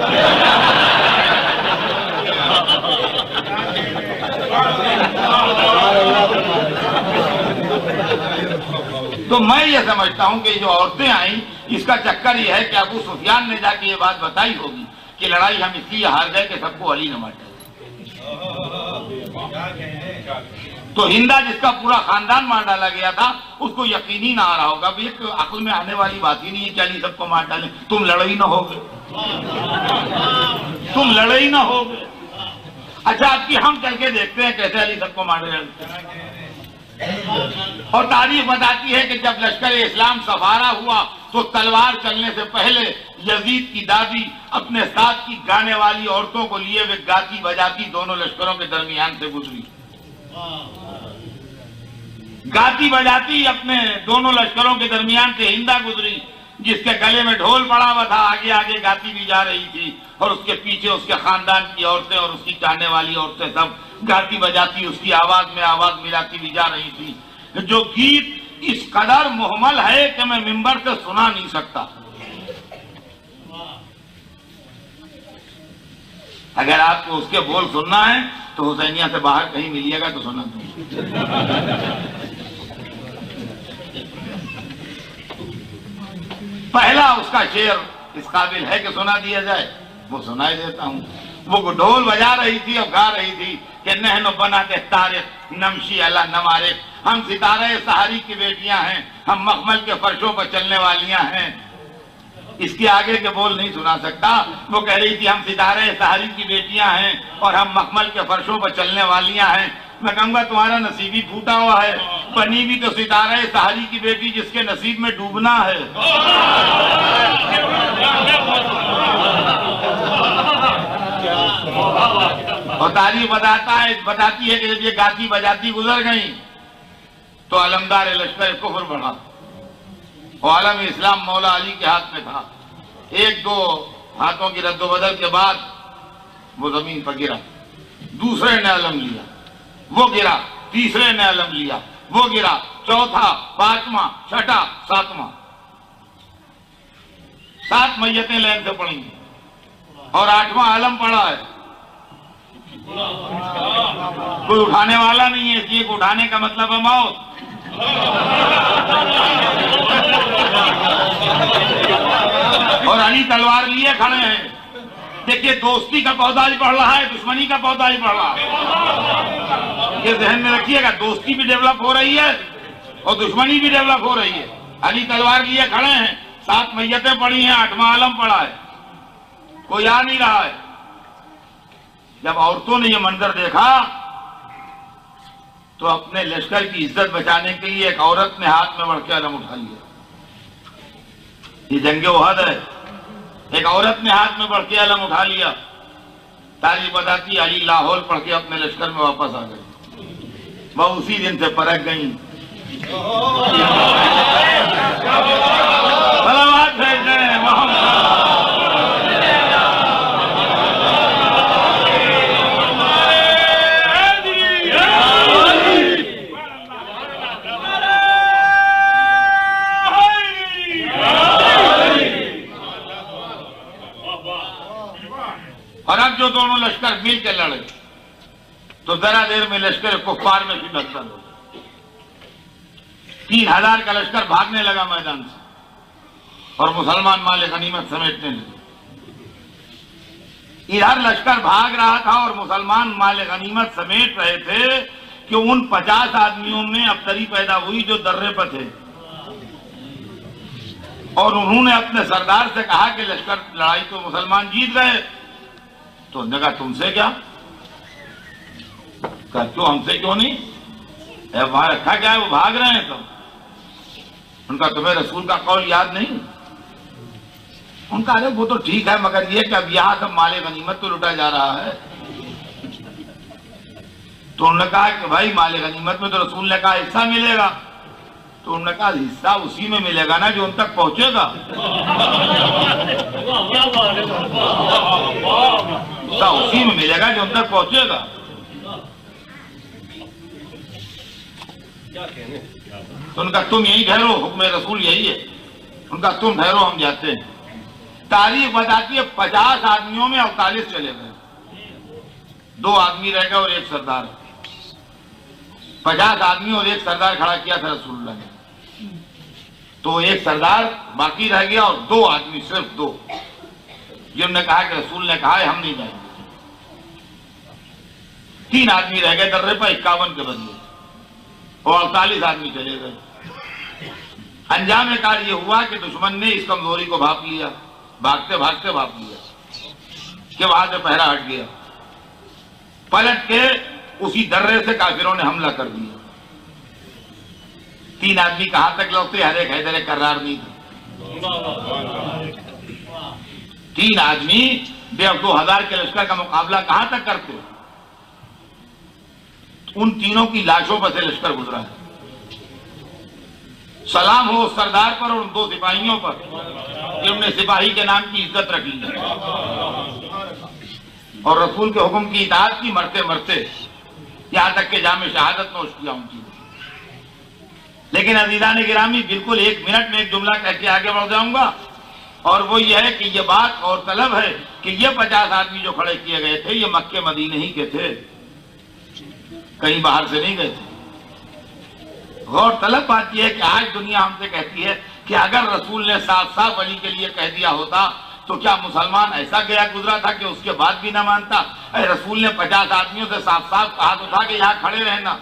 [SPEAKER 1] तो मैं ये समझता हूं कि जो औरतें आई, इसका चक्कर ये है कि अबू सुफियान ने जाके ये बात बताई होगी कि लड़ाई हम इसलिए हार गए कि सबको अली न मारे। तो हिंदा जिसका पूरा खानदान मार डाला गया था, उसको यकीन ही ना आ रहा होगा। भी एक अक्ल में आने वाली बात ही नहीं है कि अली सबको मार डाले। तुम लड़े ही ना होगे, तुम लड़े ही ना होगे। अच्छा, अब की हम चल के देखते हैं कैसे अली सबको मार डालते। और तारीख बताती है कि जब लश्कर इस्लाम सफारा हुआ तो तलवार चलने से पहले यजीद की दादी अपने साथ की गाने वाली औरतों को लिए वे गाती बजाती दोनों लश्करों के दरमियान से गुजरी। गाती बजाती अपने दोनों लश्करों के दरमियान से हिंदा गुजरी, जिसके गले में ढोल पड़ा हुआ था, आगे आगे गाती भी जा रही थी, और उसके पीछे उसके खानदान की औरतें और उसकी चाहने वाली औरतें सब गाती बजाती उसकी आवाज में आवाज मिलाती भी जा रही थी। जो गीत इस कदर मुहम्मल है कि मैं मिंबर से सुना नहीं सकता। अगर आपको उसके बोल सुनना है तो हुसैनिया से बाहर कहीं मिलिएगा तो सुना दो। पहला उसका शेर इस काबिल है कि सुना दिया जाए, वो सुनाई देता हूं। वो ढोल बजा रही थी और गा रही थी कि नहनो बनाते तारिक नमशी अला नमारे, हम सितारे सहारी की बेटियां हैं, हम मखमल के फर्शों पर चलने वालियां हैं। इसके आगे के बोल नहीं सुना सकता। वो कह रही थी हम सितारे सहारी की बेटियां हैं और हम मखमल के फर्शों पर चलने वालियां हैं। मैं कहूंगा तुम्हारा नसीब ही फूटा हुआ है, बनी भी तो सितारा सहारी की बेटी जिसके नसीब में डूबना है। और तारीख बताती है कि जब ये गाती बजाती गुजर गई तो अलमदार लश्कर कुफर बढ़ा और आलम इस्लाम मौला अली के हाथ में था। एक दो हाथों की रद्दोबदल के बाद वो जमीन पर गिरा, दूसरे ने अलम लिया, वो गिरा, तीसरे ने अलम लिया, वो गिरा, चौथा, पांचवा, छठा, सातवां, 7 मैयतें लाइन से पड़ी और 8वां आलम पड़ा है। कोई उठाने वाला नहीं है, इसलिए उठाने का मतलब है मौत। और अली तलवार लिए खड़े हैं। देखिए, दोस्ती का पौधा भी बढ़ रहा है, दुश्मनी का पौधा भी बढ़ रहा है। ये ध्यान में रखिएगा, दोस्ती भी डेवलप हो रही है और दुश्मनी भी डेवलप हो रही है। अली तलवार लिए खड़े हैं, 7 मैयतें पड़ी हैं, 8वां आलम पड़ा है, कोई आ नहीं रहा है। जब औरतों ने ये मंजर देखा तो अपने लश्कर की इज्जत बचाने के लिए एक औरत ने हाथ में बढ़ के अलम उठा लिया। ये जंगे उहद है, एक औरत ने हाथ में बढ़ के अलम उठा लिया। तारीख बताती अली लाहौर पढ़ के अपने लश्कर में वापस आ गए। वह उसी दिन से परख गई। और अब जो दोनों लश्कर मिल के लड़े तो जरा देर में लश्कर कुफ्फार में शिकस्त हो। 3000 का लश्कर भागने लगा मैदान से और मुसलमान माल गनीमत समेटने लगे। इधर लश्कर भाग रहा था और मुसलमान माल गनीमत समेट रहे थे कि उन 50 आदमियों में अबतरी पैदा हुई जो दर्रे पर थे और उन्होंने अपने सरदार से कहा कि लश्कर लड़ाई तो मुसलमान जीत गए। तो उन्होंने कहा तुमसे क्या, कहा क्यों, हमसे क्यों नहीं, वहां रखा क्या है, वो भाग रहे हैं। तो उनका तुम्हें रसूल का कौल याद नहीं? उनका अरे वो तो ठीक है, मगर ये कि अब यहां सब माले गनीमत तो लुटा जा रहा है। तो उन्होंने कहा कि भाई माले गनीमत में तो रसूल ने कहा हिस्सा मिलेगा। तो उन्होंने कहा हिस्सा उसी में मिलेगा ना जो उन तक पहुंचेगा। हिस्सा उसी में मिलेगा जो उन तक पहुंचेगा। तो उनका तुम यही ठहरो, हुक्म रसूल यही है। उनका तुम ठहरो, हम जाते हैं। तारीख बताती है 50 आदमियों में 48 चले गए, 2 आदमी रह गए और एक सरदार। 50 आदमी और एक सरदार खड़ा किया था रसूलुल्लाह ने, तो एक सरदार बाकी रह गया और 2 आदमी, सिर्फ 2, जिन्होंने कहा कि रसूल ने कहा है हम नहीं जाएंगे। 3 आदमी रह गए दर्रे पर 51 के बदले और 48 आदमी चले गए। अंजाम कार ये हुआ कि दुश्मन ने इस कमजोरी को भाप लिया, भागते भागते भाप लिया कि वहां से पहरा हट गया। पलट के उसी दर्रे से काफिरों ने हमला कर दिया। 3 आदमी कहां तक लौटे, हर एक हैदर कर्रार नहीं था। 3 आदमी 2000 के लश्कर का मुकाबला कहां तक करते? उन तीनों की लाशों पर से लश्कर गुजरा है। सलाम हो उस सरदार पर और उन 2 सिपाहियों पर जिन्होंने सिपाही के नाम की इज्जत रख ली और रसूल के हुक्म की इताअत की, मरते मरते यहां तक के जामे शहादत नोश किया उनकी। लेकिन अजीज़ान गिरामी, बिल्कुल 1 मिनट में एक जुमला कह के आगे बढ़ जाऊंगा और वो ये है कि ये बात और तलब है कि ये 50 आदमी जो खड़े किए गए थे ये मक्के मदीने ही के थे, कहीं बाहर से नहीं गए थे। गौर तलब बात यह है कि आज दुनिया हमसे कहती है कि अगर रसूल ने साफ साफ अली के लिए कह दिया होता तो क्या मुसलमान ऐसा गया गुजरा था कि उसके बाद भी ना मानता? रसूल ने 50 आदमियों से साफ साफ कहा तो था कि यहाँ खड़े रहना।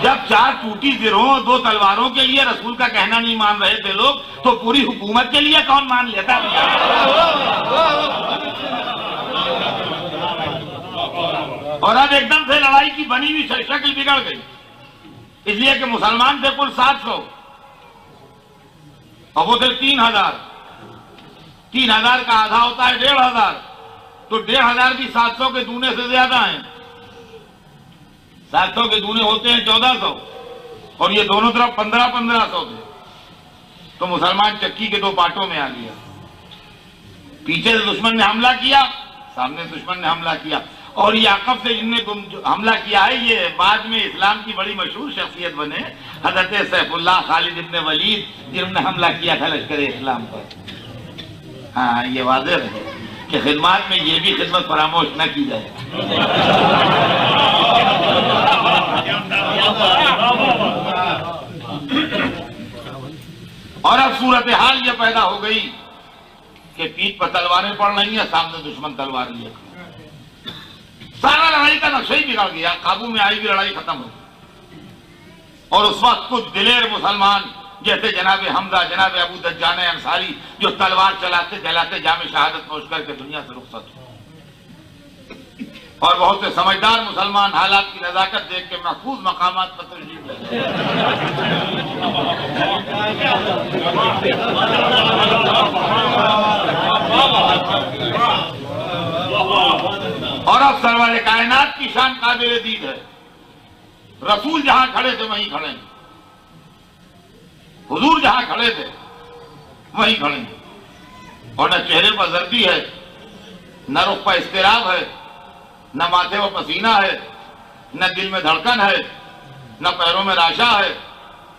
[SPEAKER 1] जब 4 टूटी गिरोह 2 तलवारों के लिए रसूल का कहना नहीं मान रहे थे लोग, तो पूरी हुकूमत के लिए कौन मान लेता? और अब एकदम से लड़ाई की बनी हुई शक्ल बिगड़ गई, इसलिए कि मुसलमान थे कुल 700 और वो थे 3000। 3000 का आधा होता है 1500, तो 1500 भी 700 के दूने से ज्यादा हैं। 700 के दूने होते हैं 1400 और ये दोनों तरफ 1500 थे। तो मुसलमान चक्की के 2 पार्टों में आ गया। पीछे से दुश्मन ने हमला किया, सामने दुश्मन ने हमला किया। और ये अकब से जिनने हमला किया है, ये बाद में इस्लाम की बड़ी मशहूर शख्सियत बने, हजरत सैफुल्लाह खालिद इब्न वलीद, जिन्होंने हमला किया था लश्कर इस्लाम पर। हाँ, ये वाज़ेह है कि खिदमत में ये भी खिदमत फरामोश न की जाए। और अब सूरत हाल ये पैदा हो गई कि पीठ पर तलवारें पड़ रही हैं, सामने दुश्मन तलवार लिए, सारा लड़ाई का नक्शा ही बिगड़ गया। काबू में आई भी लड़ाई खत्म हो गई। और उस वक्त कुछ दिलेर मुसलमान जैसे जनाब हमजा, जनाब अबू दज्जान अंसारी, जो तलवार चलाते चलाते जामे शहादत नोश करके दुनिया से रुखसत हुए। और बहुत से समझदार मुसलमान हालात की नजाकत देख के महफूज मकामात पर तशरीफ ले गए। और अब सरवर कायनात की शान काबिल दीद है। रसूल जहां खड़े थे वहीं खड़े हैं, हुजूर जहां खड़े थे वहीं खड़े हैं। और न चेहरे पर जर्दी है, न रुख पर इस्तिराब है, न माथे पर पसीना है, न दिल में धड़कन है, न पैरों में राशा है,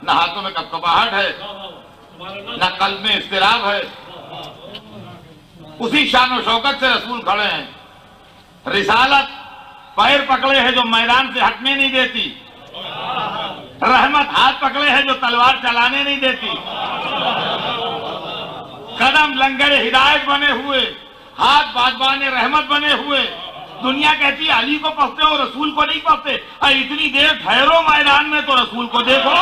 [SPEAKER 1] न हाथों में कपकपाहट है, न कल्ब में इस्तिराब है। उसी शान और शौकत से रसूल खड़े हैं। रिसालत पैर पकड़े है जो मैदान से हटने नहीं देती, रहमत हाथ पकड़े है जो तलवार चलाने नहीं देती। कदम लंगरे हिदायत बने हुए, हाथ बाज़बाने रहमत बने हुए। दुनिया कहती है अली को पढ़ते हो, रसूल को नहीं पढ़ते। इतनी देर ठहरो मैदान में तो रसूल को देखो।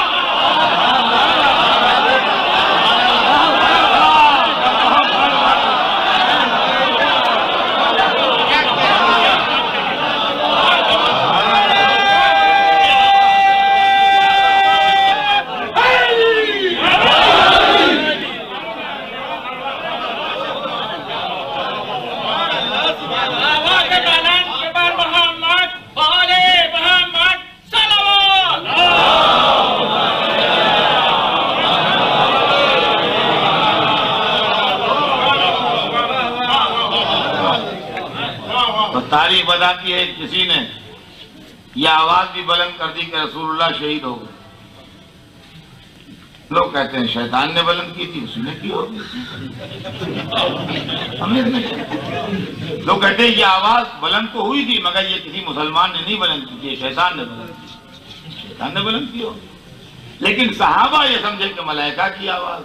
[SPEAKER 1] तारीख बताती है किसी ने यह आवाज भी बुलंद कर दी कि रसूलुल्लाह शहीद हो गए। लोग कहते हैं शैतान ने बुलंद की थी, उसने की होगी, हमने नहीं। लोग कहते हैं यह आवाज बुलंद तो हुई थी मगर ये किसी मुसलमान ने नहीं बुलंद की थी, शैतान ने बुलंद की, शैतान ने बुलंद की होगी। लेकिन सहाबा ये समझे कि मलाइका की आवाज।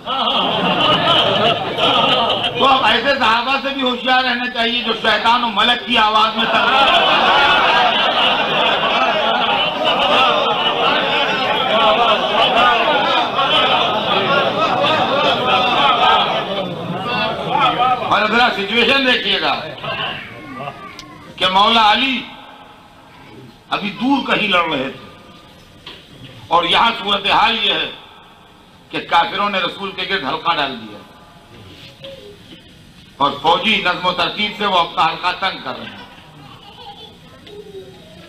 [SPEAKER 1] तो अब ऐसे सहाबा से भी होशियार रहना चाहिए जो शैतान और मलक की आवाज में और जरा सिचुएशन देखिएगा कि मौला अली अभी दूर कहीं लड़ रहे थे और यहां सूरत हाल यह है कि काफिरों ने रसूल के गिर्द हल्का डाल दिया और फौजी नज़्म तरतीब से वो अपना हल्का तंग कर रहे हैं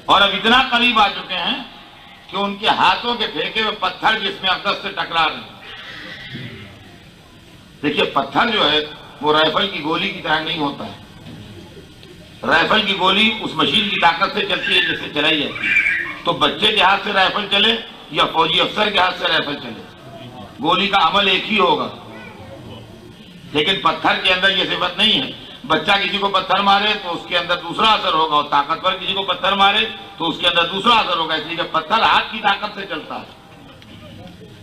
[SPEAKER 1] और अब इतना करीब आ चुके हैं कि उनके हाथों के फेंके हुए पत्थर जिसमें अकस से टकरा रहे हैं। देखिए पत्थर जो है वो राइफल की गोली की तरह नहीं होता है। राइफल की गोली उस मशीन की ताकत से चलती है जिससे चलाई जाती है। तो बच्चे के हाथ से राइफल चले या फौजी अफसर के हाथ से राइफल चले, गोली का अमल एक ही होगा। लेकिन पत्थर के अंदर यह सिफत नहीं है। बच्चा किसी को पत्थर मारे तो उसके अंदर दूसरा असर होगा और ताकतवर किसी को पत्थर मारे तो उसके अंदर दूसरा असर होगा। इसलिए पत्थर हाथ की ताकत से चलता है।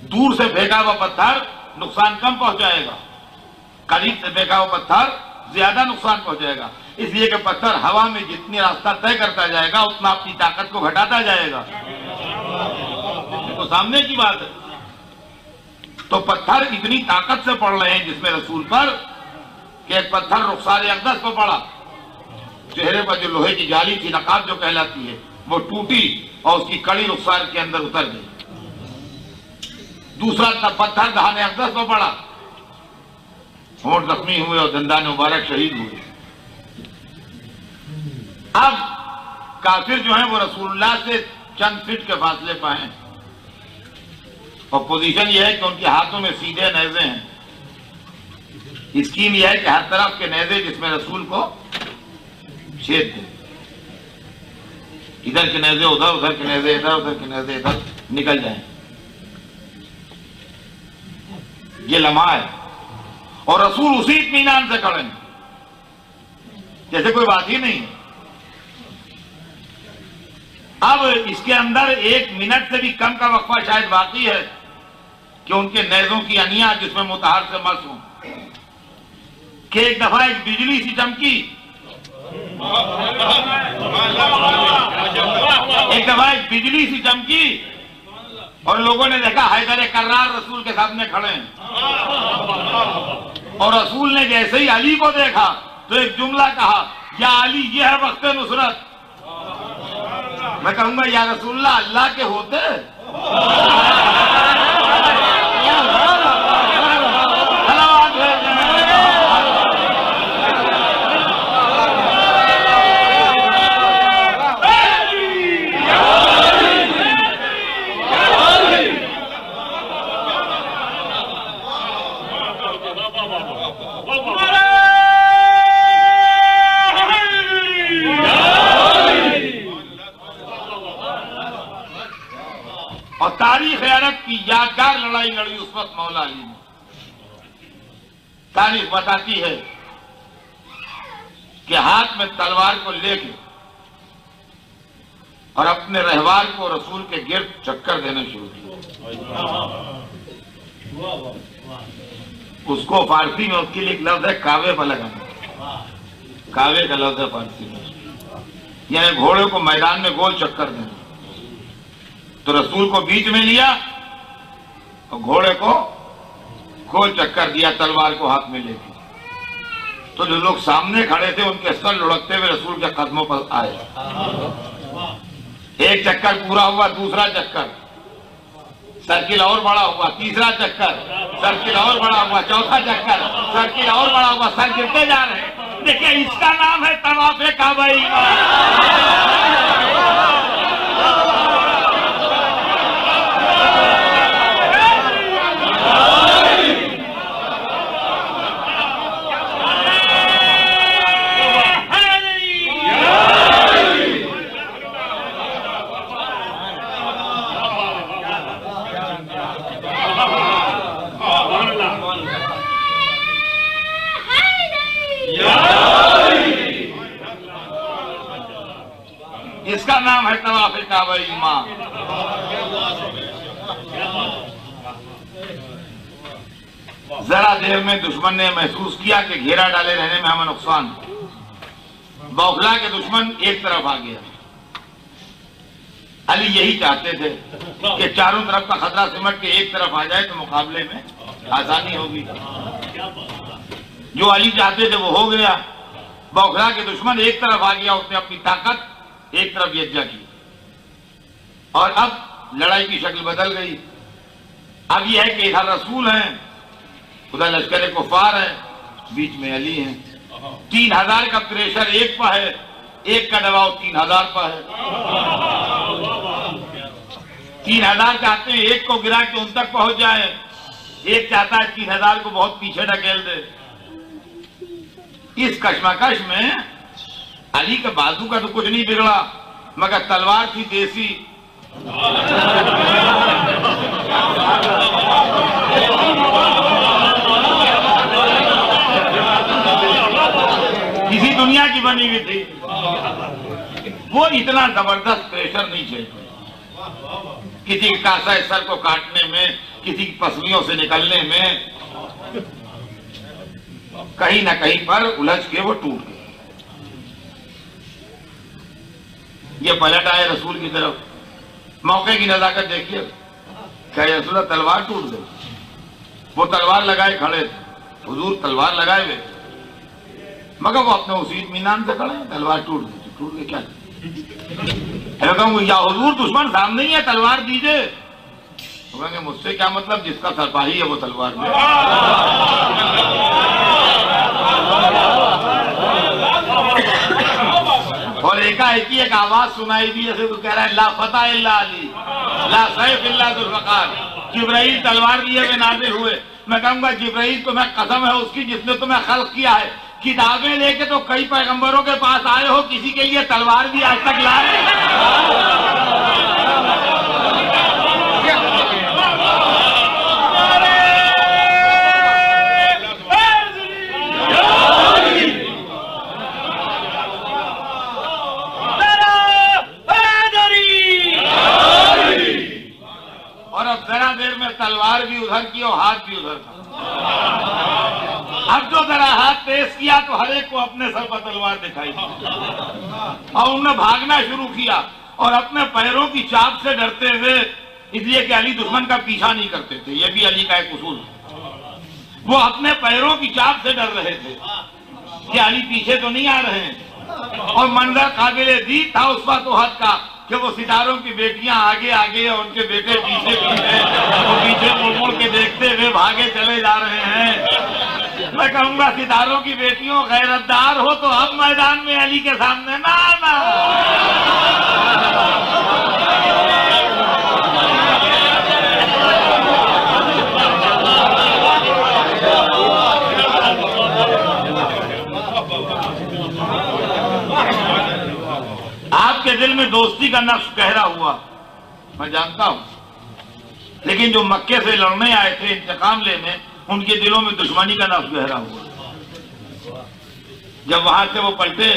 [SPEAKER 1] दूर से फेंका हुआ पत्थर नुकसान कम पहुंचाएगा, करीब से फेंका हुआ पत्थर ज्यादा नुकसान पहुंचाएगा। इसलिए कि पत्थर हवा में जितनी रास्ता तय करता जाएगा उतना अपनी ताकत को घटाता जाएगा। तो तो सामने की बात है। तो पत्थर इतनी ताकत से पड़ रहे हैं जिसमें रसूल पर कि एक पत्थर रुखसार अक़दस पर पड़ा, चेहरे पर जो लोहे की जाली थी, नकाब जो कहलाती है, वो टूटी और उसकी कड़ी रुखसार के अंदर उतर गई। दूसरा पत्थर दहाने अक़दस पर पड़ा, होंठ जख्मी हुए और दंदान मुबारक शहीद हुए। अब काफिर जो है वो रसूलुल्लाह से चंद फीट के फासले पर हैं और पोजीशन यह है कि उनके हाथों में सीधे नेज़े हैं। स्कीम यह है कि हर तरफ के नेज़े जिसमें रसूल को छेद दे, इधर के नेज़े उधर, उधर के नेज़े इधर, उधर के नेज़े इधर निकल जाएं। ये लम्हा है और रसूल उसी इत्मीनान से खड़े हैं जैसे कोई बात ही नहीं है। अब इसके अंदर 1 मिनट से भी कम का वक्फा शायद बाकी है कि उनके नेज़ों की अनिया जिसमें मुतहर से मस हो कि एक दफा एक बिजली सी चमकी, एक दफा एक बिजली सी चमकी और लोगों ने देखा हैदर कर्रार रसूल के सामने खड़े हैं। और रसूल ने जैसे ही अली को देखा तो एक जुमला कहा, या अली ये है वक्त नुसरत। मैं कहूंगा या रसूलल्लाह अल्लाह के होते और तारीख अरब की यादगार लड़ाई लड़ी उस वक्त मौला अली ने। तारीख बताती है कि हाथ में तलवार को लेके और अपने रहवार को रसूल के गिर्द चक्कर देने शुरू किया। उसको फारसी में उसके लिए एक लफ्ज है कावे पर लगाना, कावे का लफ्ज है फारसी में, यानी घोड़े को मैदान में गोल चक्कर देना। तो रसूल को बीच में लिया और घोड़े को गोल चक्कर दिया तलवार को हाथ में लेके। तो जो लोग सामने खड़े थे उनके सर लुढ़कते हुए रसूल के कदमों पर आए। एक चक्कर पूरा हुआ, दूसरा चक्कर, सर्किल और बड़ा हुआ, तीसरा चक्कर, सर्किल और बड़ा हुआ, चौथा चक्कर, सर्किल और बड़ा हुआ, सर गिरते जा रहे हैं। देखिए इसका नाम है तवाफ़े काबा। इसका नाम है तवाफ़े काबा। जरा देर में दुश्मन ने महसूस किया कि घेरा डाले रहने में हमें नुकसान। बौखला के दुश्मन एक तरफ आ गया। अली यही चाहते थे कि चारों तरफ का खतरा सिमट के एक तरफ आ जाए तो मुकाबले में आसानी होगी। जो अली चाहते थे वो हो गया। बौखला के दुश्मन एक तरफ आ गया, उसने अपनी ताकत एक तरफ यज्ञा की और अब लड़ाई की शक्ल बदल गई। अब यह है कि इधर रसूल हैं, उधर लश्कर कुफार है, बीच में अली हैं। 3000 का प्रेशर एक पर है, एक का दबाव 3000 पर है। 3000 चाहते हैं एक को गिरा के उन तक पहुंच जाए, एक चाहता है 3000 को बहुत पीछे ढकेल दे। इस कश्मकश में अली के बाजू का तो कुछ नहीं बिगड़ा, मगर तलवार थी देसी। किसी दुनिया की बनी हुई थी। वो इतना जबरदस्त प्रेशर नहीं झेल पाई। किसी कासा सर को काटने में, किसी की पसलियों से निकलने में, कहीं ना कहीं पर उलझ के वो टूट गए। ये पलट आए रसूल की तरफ। मौके की नजाकत देखिए, क्या रसूल तलवार टूट गई? वो तलवार लगाए खड़े थे, हुजूर तलवार लगाए हुए, मगर वो अपने उसी इत्मीनान से खड़े हैं। तलवार टूट गई तो टूट गई, क्या कहूँ या हुजूर दुश्मन सामने ही है, तलवार दीजिए। तो कहेंगे मुझसे क्या मतलब, जिसका सरपाही है वो तलवार दे। और एकाएकी एक आवाज सुनाई दी, जैसे तो कह रहा है ला फतह इल्ला अली, ला सैफ इल्ला जुल्फकार। जिब्राइल तलवार लिए हुए नाजिल हुए। मैं कहूंगा जिब्राइल तुम्हें कसम है उसकी जिसने तुम्हें खल्क किया है। किताबें लेके तो कई पैगंबरों के पास आए हो, किसी के लिए तलवार भी आज तक लाए? और अब जरा देर में तलवार भी उधर की और हाथ भी उधर था। अब जो जरा हाथ तेज किया तो हर एक को अपने सर पर तलवार दिखाई दी और उन्होंने भागना शुरू किया और अपने पैरों की चाप से डरते हुए, इसलिए कि अली दुश्मन का पीछा नहीं करते थे, यह भी अली का एक उसूल। वो अपने पैरों की चाप से डर रहे थे कि अली पीछे तो नहीं आ रहे हैं। और मंजर काबिले दीद था उस वक्त उहद का कि वो सितारों की बेटियां आगे आगे और उनके बेटे पीछे पीछे, वो पीछे मुड़ मुड़ के देखते हुए भागे चले जा रहे हैं। मैं कहूंगा सितारों की बेटियों गैरतदार हो तो अब मैदान में अली के सामने ना आना। आपके दिल में दोस्ती का नक्श गहरा हुआ, मैं जानता हूं, लेकिन जो मक्के से लड़ने आए थे इंतकाम लेने, उनके दिलों में दुश्मनी का नक्श गहरा हुआ। जब वहां से वो पलटे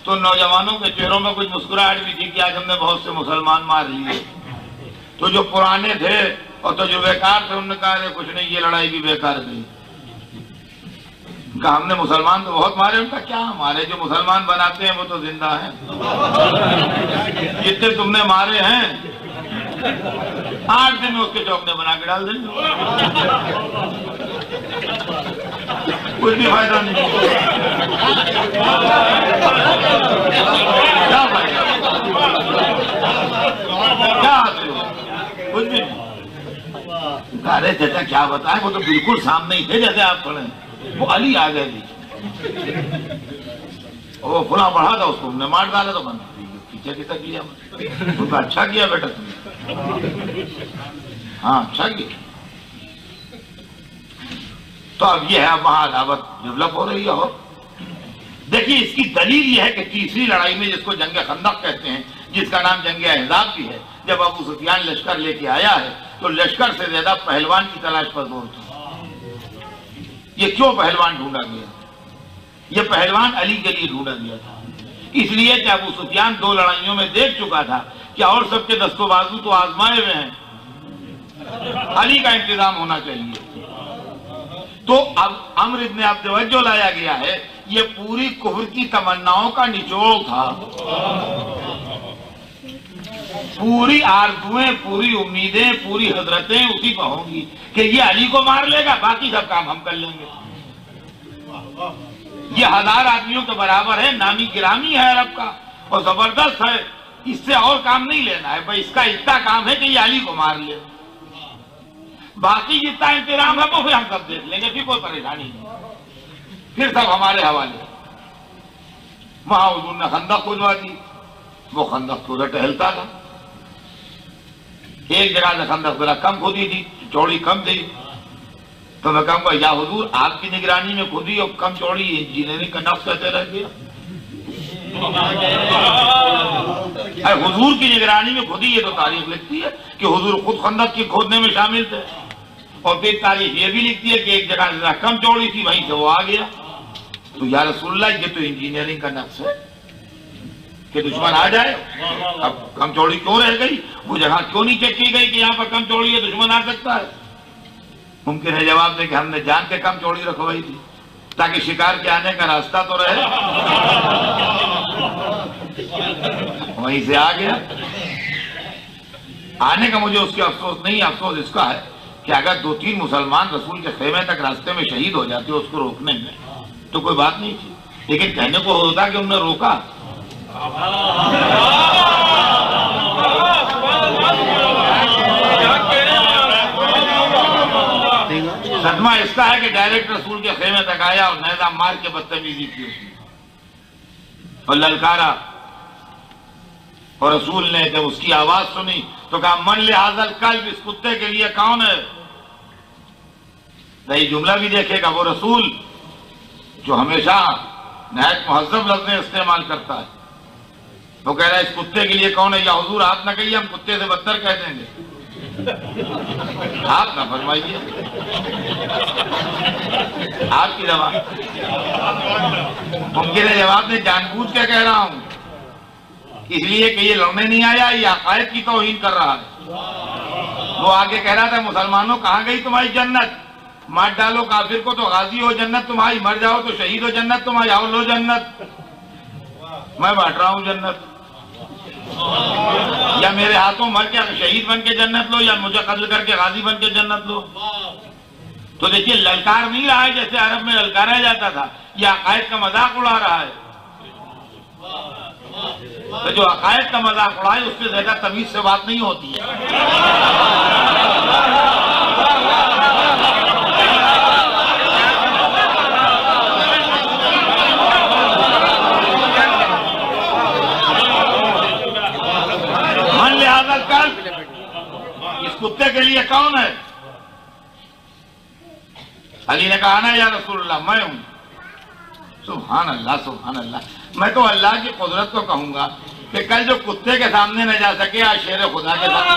[SPEAKER 1] तो नौजवानों के चेहरों में कुछ मुस्कुराहट भी थी कि आज हमने बहुत से मुसलमान मार लिए। तो जो पुराने थे और तजुर्बेकार थे उन्होंने कहा कुछ नहीं, ये लड़ाई भी बेकार गई। कहा हमने मुसलमान तो बहुत मारे। उनका क्या हमारे, जो मुसलमान बनाते हैं वो तो जिंदा हैं। जितने तुमने मारे हैं 8 दिन में उसके चौकने बना के डाल देंगे, कुछ भी फायदा नहीं। क्या फायदा, क्या कुछ भी नहीं। अरे चाचा क्या बताएं, वो तो बिल्कुल सामने ही थे जैसे आप खड़े हैं। वो अली आ गए बीच, वो फुला बढ़ा था उसको हमने मार डाला, तो बंद पीछे की तक लिया। तो अच्छा किया बेटा तुमने, हाँ अच्छा किया। तो अब ये है, वहां अदावत डेवलप हो रही है। और देखिए इसकी दलील यह है कि तीसरी लड़ाई में, जिसको जंग खंदक कहते हैं, जिसका नाम जंग अहज़ाब भी है, जब अबू सुफियान लश्कर लेके आया है तो लश्कर से ज्यादा पहलवान की तलाश पर दौड़ थी। ये क्यों पहलवान ढूंढा गया? ये पहलवान अली के लिए ढूंढा गया था, इसलिए कि अबू सुफियान 2 लड़ाइयों में देख चुका था कि और सबके दस्तों बाजू तो आजमाए हुए हैं, अली का इंतजाम होना चाहिए। तो अब अम्र इब्न अब्द जो लाया गया है, ये पूरी कुफ्र की तमन्नाओं का निचोड़ था। पूरी आरज़ुएं, पूरी उम्मीदें, पूरी हजरतें उसी पर होंगी कि ये अली को मार लेगा, बाकी सब काम हम कर लेंगे। ये 1000 आदमियों के बराबर है, नामी गिरामी है अरब का और जबरदस्त है, इससे और काम नहीं लेना है भाई। इसका इतना काम है कि ये अली को मार ले, बाकी जितना इंतजाम है वो फिर हम सब देख लेंगे, फिर कोई परेशानी नहीं, फिर सब हमारे हवाले। वहां हुजूर ने खंदक खुदवा दी, वो खंदक तो उधर टहलता था। एक जगह से खंदक जरा कम खुदी थी, चौड़ी कम थी। तो मैं कहूंगा या हुजूर आपकी निगरानी में खुदी और कम चौड़ी इंजीनियरिंग का नक्श कैसे रह गया? हुजूर की निगरानी में खुदी, ये तो तारीख लिखती है कि हुजूर खुद खंदक की खोदने में शामिल थे। और फिर तारीख ये भी लिखती है कि एक जगह जरा कम चौड़ी थी, वहीं से वो आ गया। तो या रसूलल्लाह, ये तो इंजीनियरिंग का नक्श है कि दुश्मन आ जाए। अब कम चौड़ी क्यों रह गई? वो जगह क्यों नहीं चेक की गई कि यहाँ पर कम चौड़ी है, दुश्मन आ सकता है? मुमकिन है जवाब दे कि हमने जान के कम चौड़ी रखवाई थी ताकि शिकार के आने का रास्ता तो रहे। वहीं से आ गया। आने का मुझे उसके अफसोस नहीं, अफसोस इसका है कि अगर 2-3 मुसलमान रसूल के खेमे तक रास्ते में शहीद हो जाते उसको रोकने में तो कोई बात नहीं थी, लेकिन कहने को होता कि उन्होंने रोका। सदमा इसका है कि डायरेक्ट रसूल के खेमे तक आया और नेजा मार के बदतमीजी की उसने और ललकारा, और रसूल ने जब उसकी आवाज सुनी तो कहा मन लिहाजल कल्ब, इस कुत्ते के लिए कौन है? तो ये जुमला भी देखेगा वो रसूल जो हमेशा नहायत मुहज्जब लफ्ज़ें इस्तेमाल करता है, वो कह रहा है इस कुत्ते के लिए कौन है? या हुजूर आप ना कहिए, हम कुत्ते से बदतर कह देंगे, आप ना फरमाइए, आपकी जवाब मुमकिन है जवाब में जानबूझ के कह रहा हूं इसलिए कि ये लड़ने नहीं आया, ये अकायद की तौहीन कर रहा है। वो आगे कह रहा था मुसलमानों कहां गई तुम्हारी जन्नत? मार डालो काफिर को तो गाजी हो जन्नत तुम्हारी, मर जाओ तो शहीद हो जन्नत तुम्हारी, आओ लो जन्नत, मैं बांट रहा हूं जन्नत, या मेरे हाथों मर के शहीद बन के जन्नत लो या मुझे कत्ल करके गाजी बन के जन्नत लो। तो देखिए ललकार नहीं रहा है जैसे अरब में ललकारा जाता था, यह अकायद का मजाक उड़ा रहा है। तो जो अकायद का मजाक उड़ाए उससे ज्यादा तमीज से बात नहीं होती है। मन लिहाजा कर, इस कुत्ते के लिए कौन है? अली ने कहा ना या रसूलुल्लाह मैं हूं। सुभान अल्लाह सुभान अल्लाह, मैं तो अल्लाह की कुदरत को कहूंगा कि कल जो कुत्ते के सामने न जा सके आज शेर खुदा के सामने।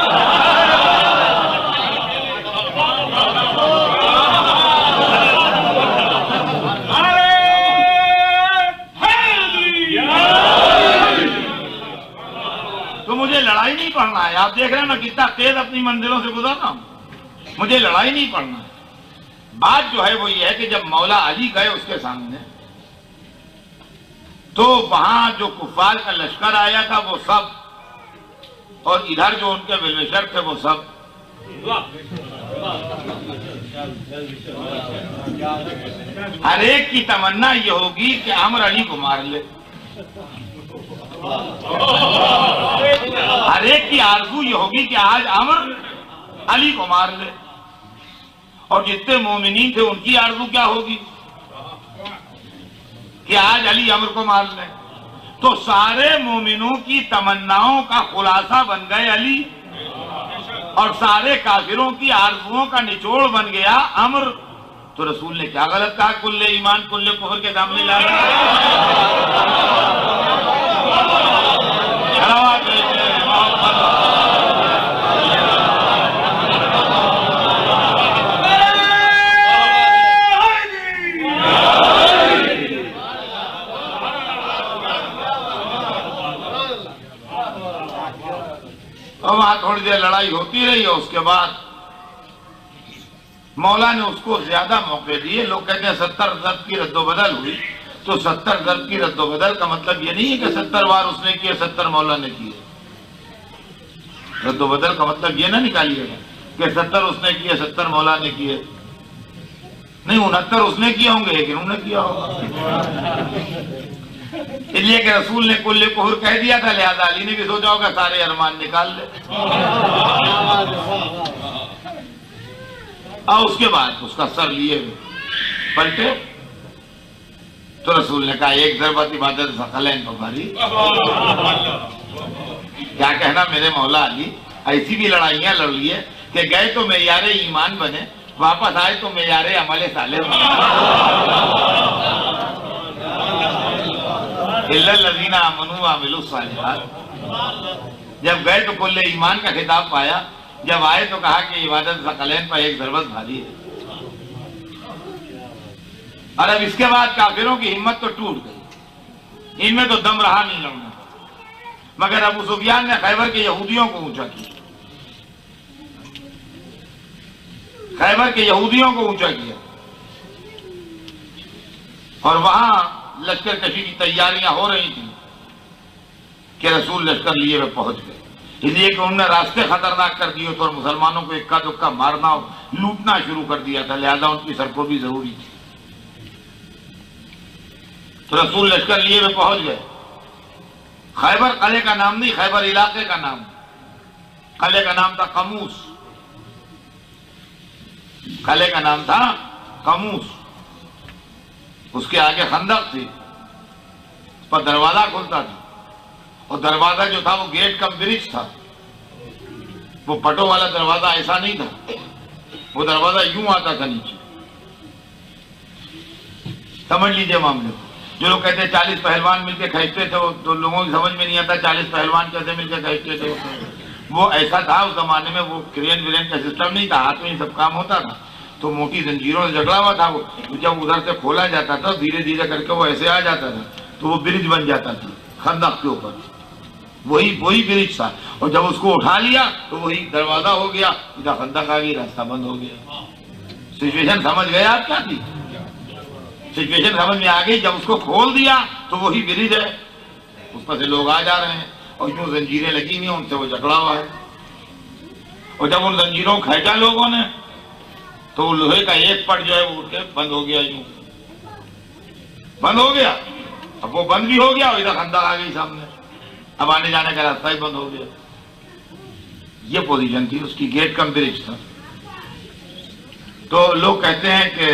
[SPEAKER 1] तो मुझे लड़ाई नहीं पढ़ना है, आप देख रहे हैं ना कितना तेज अपनी मंजिलों से गुजर रहा हूं, मुझे लड़ाई नहीं पढ़ना है। बात जो है वो ये है कि जब मौला अली गए उसके सामने तो वहां जो कुफार का लश्कर आया था वो सब, और इधर जो उनके वेलविशर थे वो सब, हर एक की तमन्ना ये होगी कि अमर अली को मार ले, हर एक की आरज़ू ये होगी कि आज अमर अली को मार ले, और जितने मोमिनीन थे उनकी आरज़ू क्या होगी कि आज अली अमर को मार ले। तो सारे मोमिनों की तमन्नाओं का खुलासा बन गए अली, और सारे काफिरों की आरज़ुओं का निचोड़ बन गया अमर। तो रसूल ने क्या गलत कहा? कुल्ले ईमान कुल्ले कुफर के सामने ला और वहां थोड़ी देर लड़ाई होती रही और उसके बाद मौला ने उसको ज्यादा मौके दिए। लोग कहते हैं 70 ज़र्ब की रद्दोबदल हुई, तो 70 ज़र्ब की रद्दोबदल का मतलब ये नहीं है कि 70 बार उसने किए 70 मौला ने किए। रद्दोबदल का मतलब ये ना निकालिएगा कि 70 उसने किए 70 मौला ने किए, नहीं 69 उसने किए होंगे लेकिन उन्होंने किया होगा। इसलिए कि रसूल ने कुल्ले कुहर कह दिया था, लिहाजा अली ने भी सोचा होगा सारे अरमान निकाल ले। और उसके बाद उसका सर लिए पलटे तो रसूल ने कहा एक ज़रबत इबादत सकलैन बुखारी। क्या कहना मेरे मौला अली, ऐसी भी लड़ाइयां लड़ लिए कि गए तो मेयारे ईमान बने, वापस आए तो मेयारे अमले साले इल्लल्लज़ीना आमनू व अमिलुस सालिहात। जब गए तो कुल्ले ईमान का खिताब पाया, जब आए तो कहा कि इबादत सकलैन पर एक ज़रबत भारी है। और अब इसके बाद काफिरों की हिम्मत तो टूट गई, इनमें तो दम रहा नहीं लड़ना। मगर अबू सुफियान ने खैबर के यहूदियों को ऊंचा किया, खैबर के यहूदियों को ऊंचा किया, और वहां लश्कर कशी की तैयारियां हो रही थी कि रसूल लश्कर लिए हुए पहुंच गए। इसलिए कि उन्होंने रास्ते खतरनाक कर दिए थे और मुसलमानों को इक्का दुक्का मारना और लूटना शुरू कर दिया था, लिहाजा उनकी सड़कों भी जरूरी थी। तो रसूल लश्कर लिए वे पहुंच गए। खैबर किले का नाम नहीं, खैबर इलाके का नाम। किले का नाम था कमूस, किले का नाम था कमूस। उसके आगे खंदक थी, उस पर दरवाजा खुलता था और दरवाजा जो था वो गेट कम ब्रिज था। वो पटों वाला दरवाजा ऐसा नहीं था, वो दरवाजा यूं आता था नीचे। समझ लीजिए मामले को। जो लोग कहते हैं 40 पहलवान मिलकर खींचते थे, तो लोगों की समझ में नहीं आता 40 पहलवान कैसे मिलकर खींचते थे। वो ऐसा था उस जमाने में, वो क्रेन व्रेन का सिस्टम नहीं था, हाथ में ही सब काम होता था। तो मोटी जंजीरों से जगड़ा हुआ था वो, जब उधर से खोला जाता था धीरे धीरे करके वो ऐसे आ जाता था, तो वो ब्रिज बन जाता था खंदक के ऊपर। वही ब्रिज था, और जब उसको उठा लिया तो वही दरवाजा हो गया, इधर खंदक आ गई, रास्ता बंद हो गया। सिचुएशन समझ गए आप क्या थी? सिचुएशन समझ में आ गई। जब उसको खोल दिया तो वही ब्रिज है, उस पर से लोग आ जा रहे हैं और यूं जंजीरें लगी हुई हैं, उनसे वो जकड़ा हुआ है। और जब उन जंजीरों को खींचा लोगों ने तो लोहे का एक पट जो है वो उठ के बंद हो गया, यूं बंद हो गया। अब वो बंद भी हो गया और इधर खंदक आ गई सामने, अब आने जाने का रास्ता ही बंद हो गया। ये पोजीशन थी उसकी, गेट कम ब्रिज था। तो लोग कहते हैं कि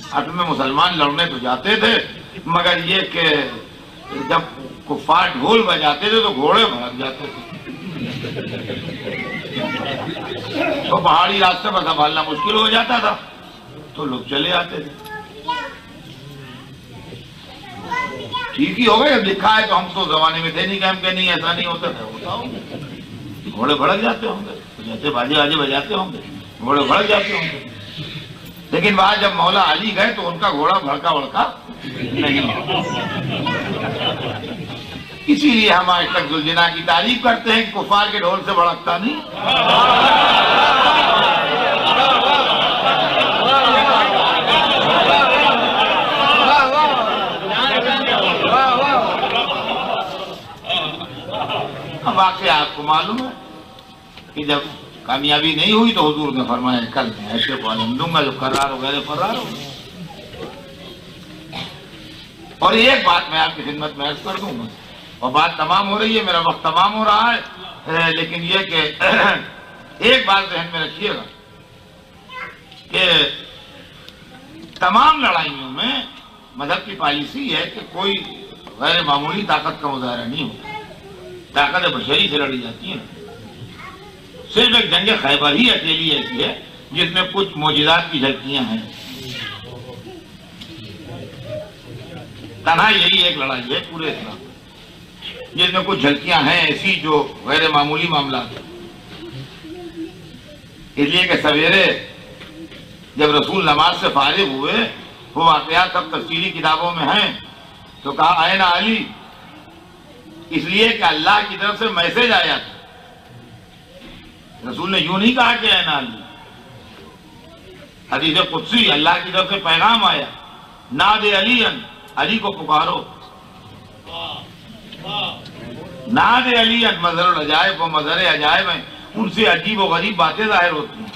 [SPEAKER 1] असल में मुसलमान लड़ने तो जाते थे, मगर ये कि जब कुफार ढोल बजाते थे तो घोड़े भाग जाते थे। तो पहाड़ी रास्ते पर संभालना मुश्किल हो जाता था, तो लोग चले आते थे। ठीक ही हो गया, जब लिखा है तो हम तो जमाने में थे नहीं कि हम कह नहीं ऐसा नहीं होता था। घोड़े भड़क जाते होंगे, जैसे बाजे बाजे बजाते होंगे, घोड़े भड़क जाते होंगे। लेकिन वहां जब मौला अली गए तो उनका घोड़ा भड़का भड़का नहीं। इसीलिए हम आज तक जुल्जना की तारीफ करते हैं कि कुफार के ढोल से भड़कता नहीं। वाकई आपको मालूम है कि जब कामयाबी नहीं हुई तो हुजूर ने फरमाया कल मैं ऐसे को आलम दूंगा जो करार हो गए फरार हो। और एक बात मैं आपकी खिदमत में अर्ज कर दूंगा, और बात तमाम हो रही है, मेरा वक्त तमाम हो रहा है, लेकिन ये कि एक बात ध्यान में रखिएगा कि तमाम लड़ाइयों में मजहब की पॉलिसी है कि कोई गैर मामूली ताकत का मुजाहरा नहीं होता। ताकत बशरी से लड़ी जाती है। सिर्फ एक जंग खैबर ही अकेली ऐसी है जिसमें कुछ मौजूदात की झलकियां हैं। तन्हा यही एक लड़ाई है पूरे इस्लाम जिसमें कुछ झलकियां हैं ऐसी जो गैर मामूली मामला है। इसलिए कि सवेरे जब रसूल नमाज से फारिग हुए, वो वाकयात सब तफसीली किताबों में हैं, तो कहा आए ना अली, इसलिए कि अल्लाह की तरफ से मैसेज आया था। रसूल ने यूं नहीं कहा कि आए ना अली, हदीस कुदसी अल्लाह की तरफ से पैगाम आया, नादे अलीयन, अली को पुकारो। नादे अलीयन मजहर अजायब व मजहर अजायब है, उनसे अजीब व गरीब बातें जाहिर होती हैं।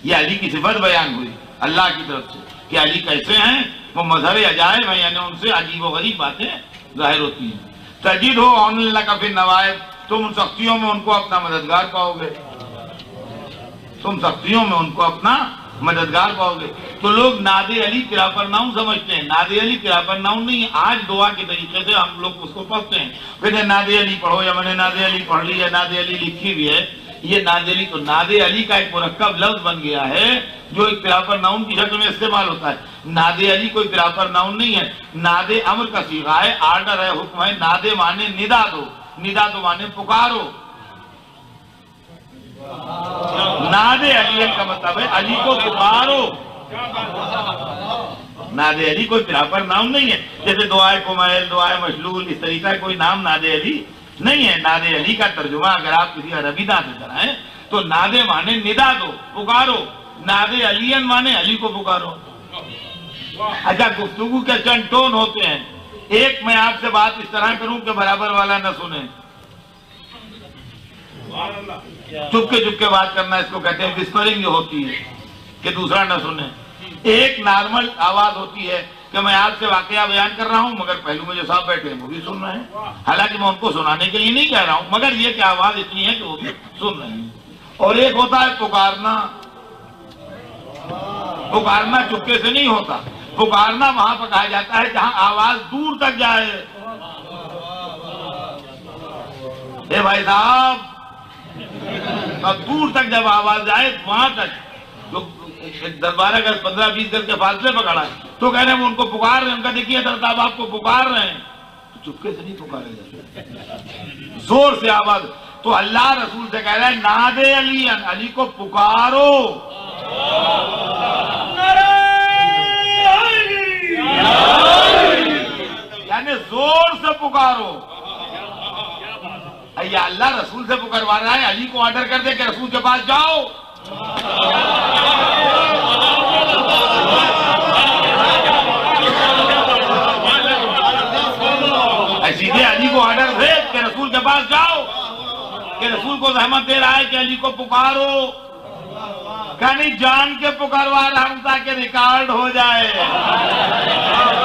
[SPEAKER 1] ये अली की सिफत बयान हुई अल्लाह की तरफ से कि अली कैसे हैं, वो मजहर अजायब है, यानी उनसे अजीब व गरीब बातें जाहिर होती हैं। तजीद हो अल्लाह का फिर नवायब, तुम उन सख्तियों में उनको अपना मददगार पाओगे, तुम सख्तियों में उनको अपना मददगार पाओगे। तो लोग नादे अली किरापर नाउन समझते हैं, नादे अली किरापर नाउन नहीं। आज दुआ के तरीके से हम लोग उसको पढ़ते हैं, कहते नादे अली पढ़ो, या मैंने नादे अली पढ़ ली, या नादे अली लिखी भी है। ये नादे अली, तो नादे अली का एक मुरक्कब लफ्ज बन गया है जो एक किरापर नाउन की शक्ल में इस्तेमाल होता है। नादे अली कोई किरापर नाउन नहीं है, नादे अमर का सीगा है, आर्डर है, हुक्म है। नादे माने निदा दो, निदा दो माने पुकारो। नादे अली का मतलब है अली को पुकारो। नादे अली कोई किरापर नाम नहीं है, जैसे दुआए कुमैल, दुआए मशलूल, इस तरीका कोई नाम नादे अली नहीं है। नादे अली का तर्जुमा अगर आप किसी अरबीदा से कराएं तो नादे माने निदा दो, पुकारो। नादे अलियन माने अली को पुकारो। अच्छा, गुफ्तगू के चंद टोन होते हैं। एक मैं आपसे बात इस तरह करूं कि बराबर वाला न सुने, चुपके चुपके बात करना, इसको कहते हैं विस्परिंग जो होती है कि दूसरा न सुने। एक नॉर्मल आवाज होती है कि मैं आपसे वाकया बयान कर रहा हूं, मगर पहलू में जो साहब बैठे हैं वो भी सुन रहे हैं। हालांकि मैं उनको सुनाने के लिए नहीं कह रहा हूं, मगर ये कि आवाज इतनी है कि वो भी सुन रहे हैं। और एक होता है पुकारना। पुकारना चुपके से नहीं होता, पुकारना वहां पर कहा जाता है जहां आवाज दूर तक जाए। ए भाई साहब, दूर तक जब आवाज जाए वहां तक, जो 10-12 गज 15-20 गज के फासले पर खड़ा है तो कह रहे हैं वो उनको पुकार रहे हैं, उनका देखिए साहब आपको पुकार रहे हैं। तो चुपके से नहीं पुकारे जाते, जोर से आवाज। तो अल्लाह रसूल से कह रहा है नादे अली, अली को पुकारो। यानी जोर से पुकारो। या अल्लाह रसूल से पुकारवा रहा है, अली को ऑर्डर कर दे कि रसूल के पास जाओ। सीधे अली को ऑर्डर दे कि रसूल के पास जाओ, कि रसूल को रहमत दे रहा है कि अली को पुकारो। कहीं जान के पुकारवा रहा हूं ताकि रिकॉर्ड हो जाए,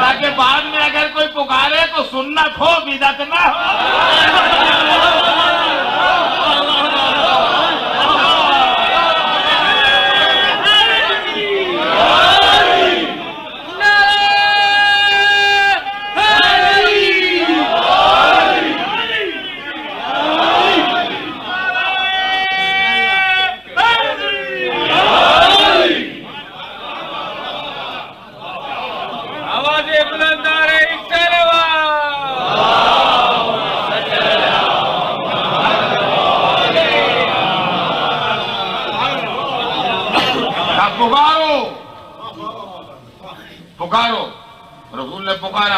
[SPEAKER 1] ताकि बाद में अगर कोई पुकारे तो सुन्नत हो, बिदअत ना हो। पुकारो, पुकारो। रसूल ने पुकारा।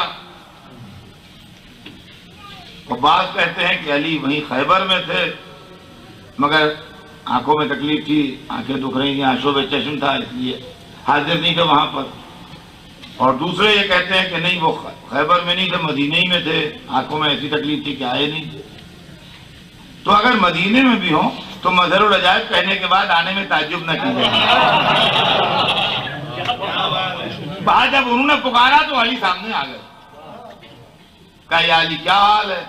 [SPEAKER 1] और बात कहते हैं कि अली वहीं खैबर में थे, मगर आंखों में तकलीफ थी, आंखें दुख रही थी, आंसू में चश्म था, इसलिए हाजिर नहीं थे वहां पर। और दूसरे ये कहते हैं कि नहीं वो खैबर में नहीं थे, मदीने ही में थे, आंखों में ऐसी तकलीफ थी कि आए नहीं थे। तो अगर मदीने में भी हो तो मज़हरुल अजाइब कहने के बाद आने में ताज्जुब न कीजिए। बाद जब उन्होंने पुकारा तो अली सामने आ गए। कहा या अली क्या हाल है?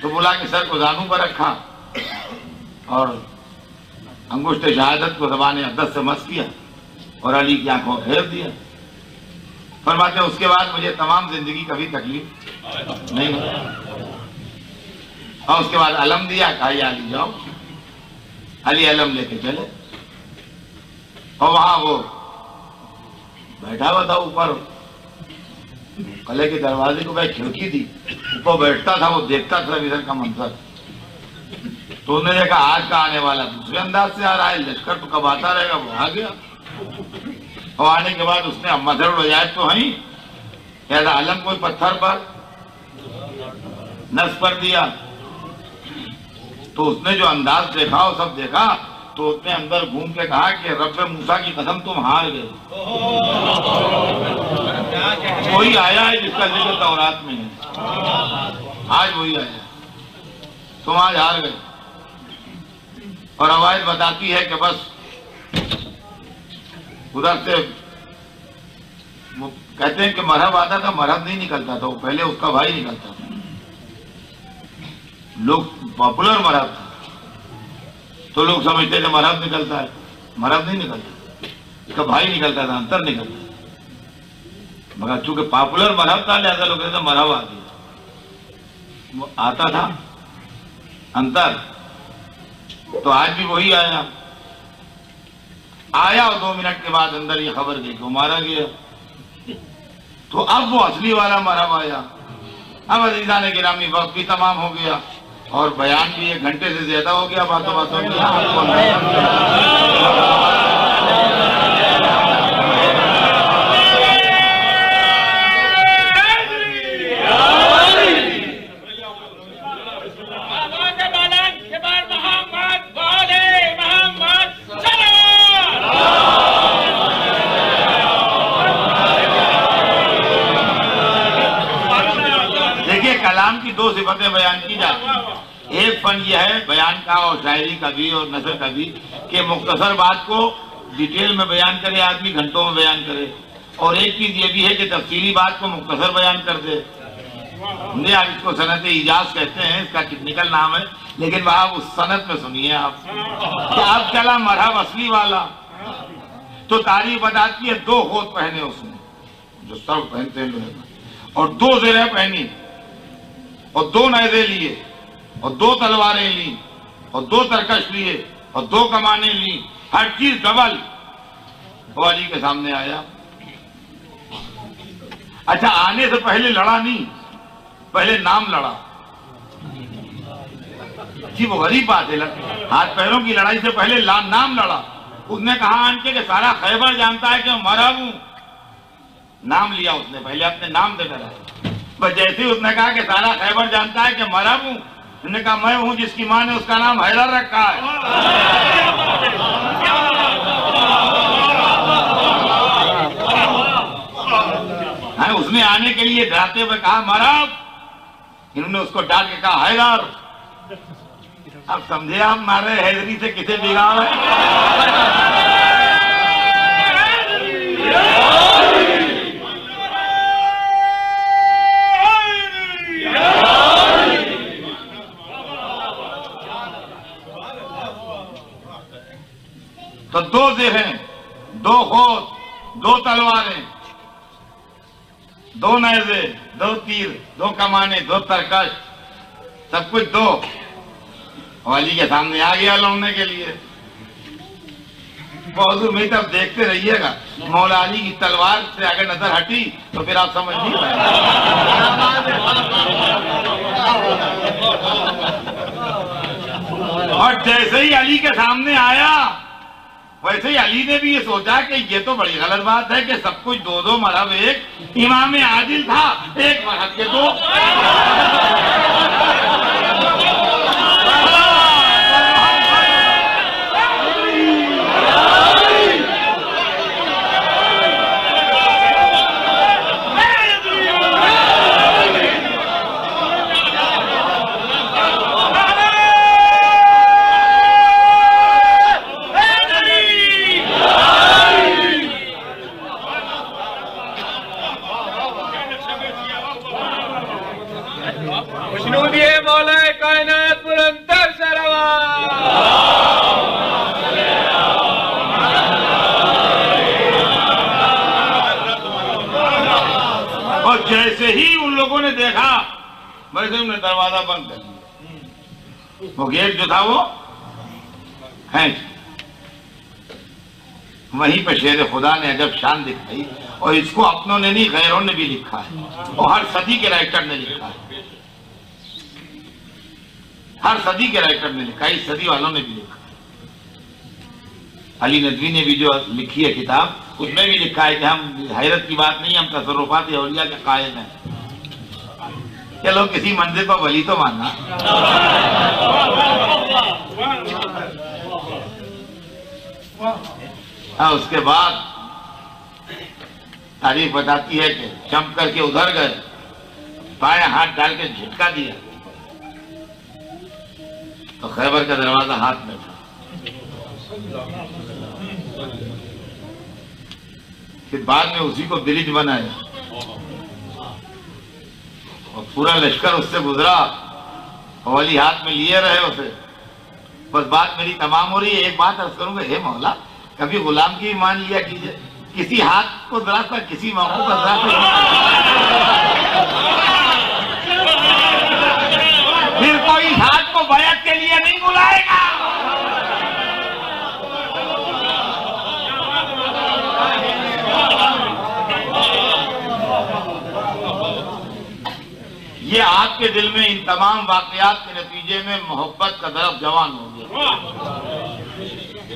[SPEAKER 1] तो बुला के सर को जानू पर रखा और अंगुष्ठ शहादत को ज़बान अक़दस से मस किया और अली की आंखों फेर दिया। फरमाते उसके बाद मुझे तमाम जिंदगी कभी तकलीफ नहीं हुई। और उसके बाद अलम दिया, कहा या अली जाओ। अली अलम लेके चले और वहां वो बैठा हुआ था ऊपर कले के दरवाजे को, भाई खिड़की थी, ऊपर बैठता था, वो देखता था इधर का मंजर। तो उन्होंने देखा आज का आने वाला दूसरे अंदाज से आ रहा है, लश्कर तो कब आता रहेगा, वो आ गया। और आने के बाद उसने मज़हरुल अजाइब तो है, कहता अलम कोई पत्थर पर नस पर दिया। तो उसने जो अंदाज देखा वो सब देखा, तो उसने अंदर घूम के कहा कि रब्बे मूसा की कसम तुम हार गए। वही आया है जिसका जिक्र तौरात में है, आज वही आया, तुम आज हार गए। और रवायत बताती है कि बस उधर से वो कहते हैं कि मरहब आता था, मरहब नहीं निकलता था, वो पहले उसका भाई निकलता था। लोग पॉपुलर मरहब था तो लोग समझते थे मरहब निकलता है, मरहब नहीं निकलता, इसका भाई निकलता था, अंतर निकलता। मगर चूंकि पॉपुलर मरहब था लिहाजा लोग कहते मरहब आ गया, वो आता था अंतर। तो आज भी वही आया और 2 मिनट के बाद अंदर ये खबर गई कि मारा गया। तो अब वो असली वाला मरहब आया। अब अज़ीज़ान गिरामी वक्त भी तमाम हो गया और बयान भी 1 घंटे से ज्यादा हो गया। बातों बातों में कलाम की दो सिफतें बयान की जाती हैं। एक फन यह है बयान का और शायरी का भी और नज़र का भी कि मुख्तसर बात को डिटेल में बयान करे आदमी, घंटों में बयान करे, और एक चीज ये भी है कि तफसीली बात को मुख्तसर बयान कर दे। हमने आज इसको सनत इजाज कहते हैं, इसका टेक्निकल नाम है, लेकिन वहां उस सनत में सुनिए आप कि आप चला मरहब असली वाला। तो तारीफ बताती है दो होत पहने उसने, जो सर्व पहनते हैं लोग, और दो ज़ेरें पहनी, और दो नैज़े लिए, और दो तलवारें ली, और दो तरकश लिए, और दो कमाने ली, हर चीज डबल। वो अली के सामने आया। अच्छा, आने से पहले लड़ा नहीं, पहले नाम लड़ा। जी वो गरीब बात है, हाथ पैरों की लड़ाई से पहले नाम लड़ा। उसने कहा आंके कि सारा खैबर जानता है कि मैं मरहब हूं। नाम लिया उसने, पहले अपने नाम से डरा। बस जैसे ही उसने कहा कि सारा खैबर जानता है कि मरहब हूं, उसने कहा मैं हूं जिसकी मां ने उसका नाम हैदर रखा है। हाँ, उसने आने के लिए डराते हुए कहा मरहब, इन्होंने उसको डांट के कहा हैदर। अब समझे आप मारे हैदरी से किसे बिगाड़ है। तो दो ज़ेरें, दो खोत, दो तलवारें, दो नैज़े, दो तीर, दो कमाने, दो तरकश, सब कुछ दो। अली के सामने आ गया लौटने के लिए। बहुत में तब देखते रहिएगा, मौला अली की तलवार से अगर नजर हटी तो फिर आप समझ नहीं पाए। और जैसे ही अली के सामने आया, वैसे ही अली ने भी ये सोचा कि ये तो बड़ी गलत बात है कि सब कुछ दो दो मरहब। एक इमाम आदिल था, एक मरहब के दो। जैसे ही उन लोगों ने देखा वैसे उन्होंने दरवाजा बंद कर दिया। वो गेट जो था वो है, वहीं पे शेर खुदा ने अजब शान दिखाई। और इसको अपनों ने नहीं, गैरों ने भी लिखा है, और हर सदी के राइटर ने लिखा है। हर सदी के राइटर ने लिखा है, इस सदी वालों ने भी लिखा है। अली नदवी ने भी जो लिखी है किताब, उसमें भी लिखा है कि हम हैरत की बात नहीं, हम तसर्रुफात औलिया के कायल हैं। चलो किसी मंजिल पर वली तो मानना। हाँ, उसके बाद तारीफ बताती है कि चमक करके उधर गए, बाएं हाथ डाल के झटका दिया तो खैबर का दरवाजा हाथ में था। फिर बाद में उसी को ब्रिज बनाया और पूरा लश्कर उससे गुजरा और वली हाथ में लिए रहे उसे। बस बात मेरी तमाम हो रही है। एक बात अर्ज करूंगा, हे मौला, कभी गुलाम की भी मान लिया कीजिए, किसी हाथ को जरा सा, किसी मौके पर जरा सा, फिर कोई हाथ को बैत के लिए नहीं बुलाएगा। ये आपके दिल में इन तमाम वाकयात के नतीजे में मोहब्बत का दरख्त जवान हो गया,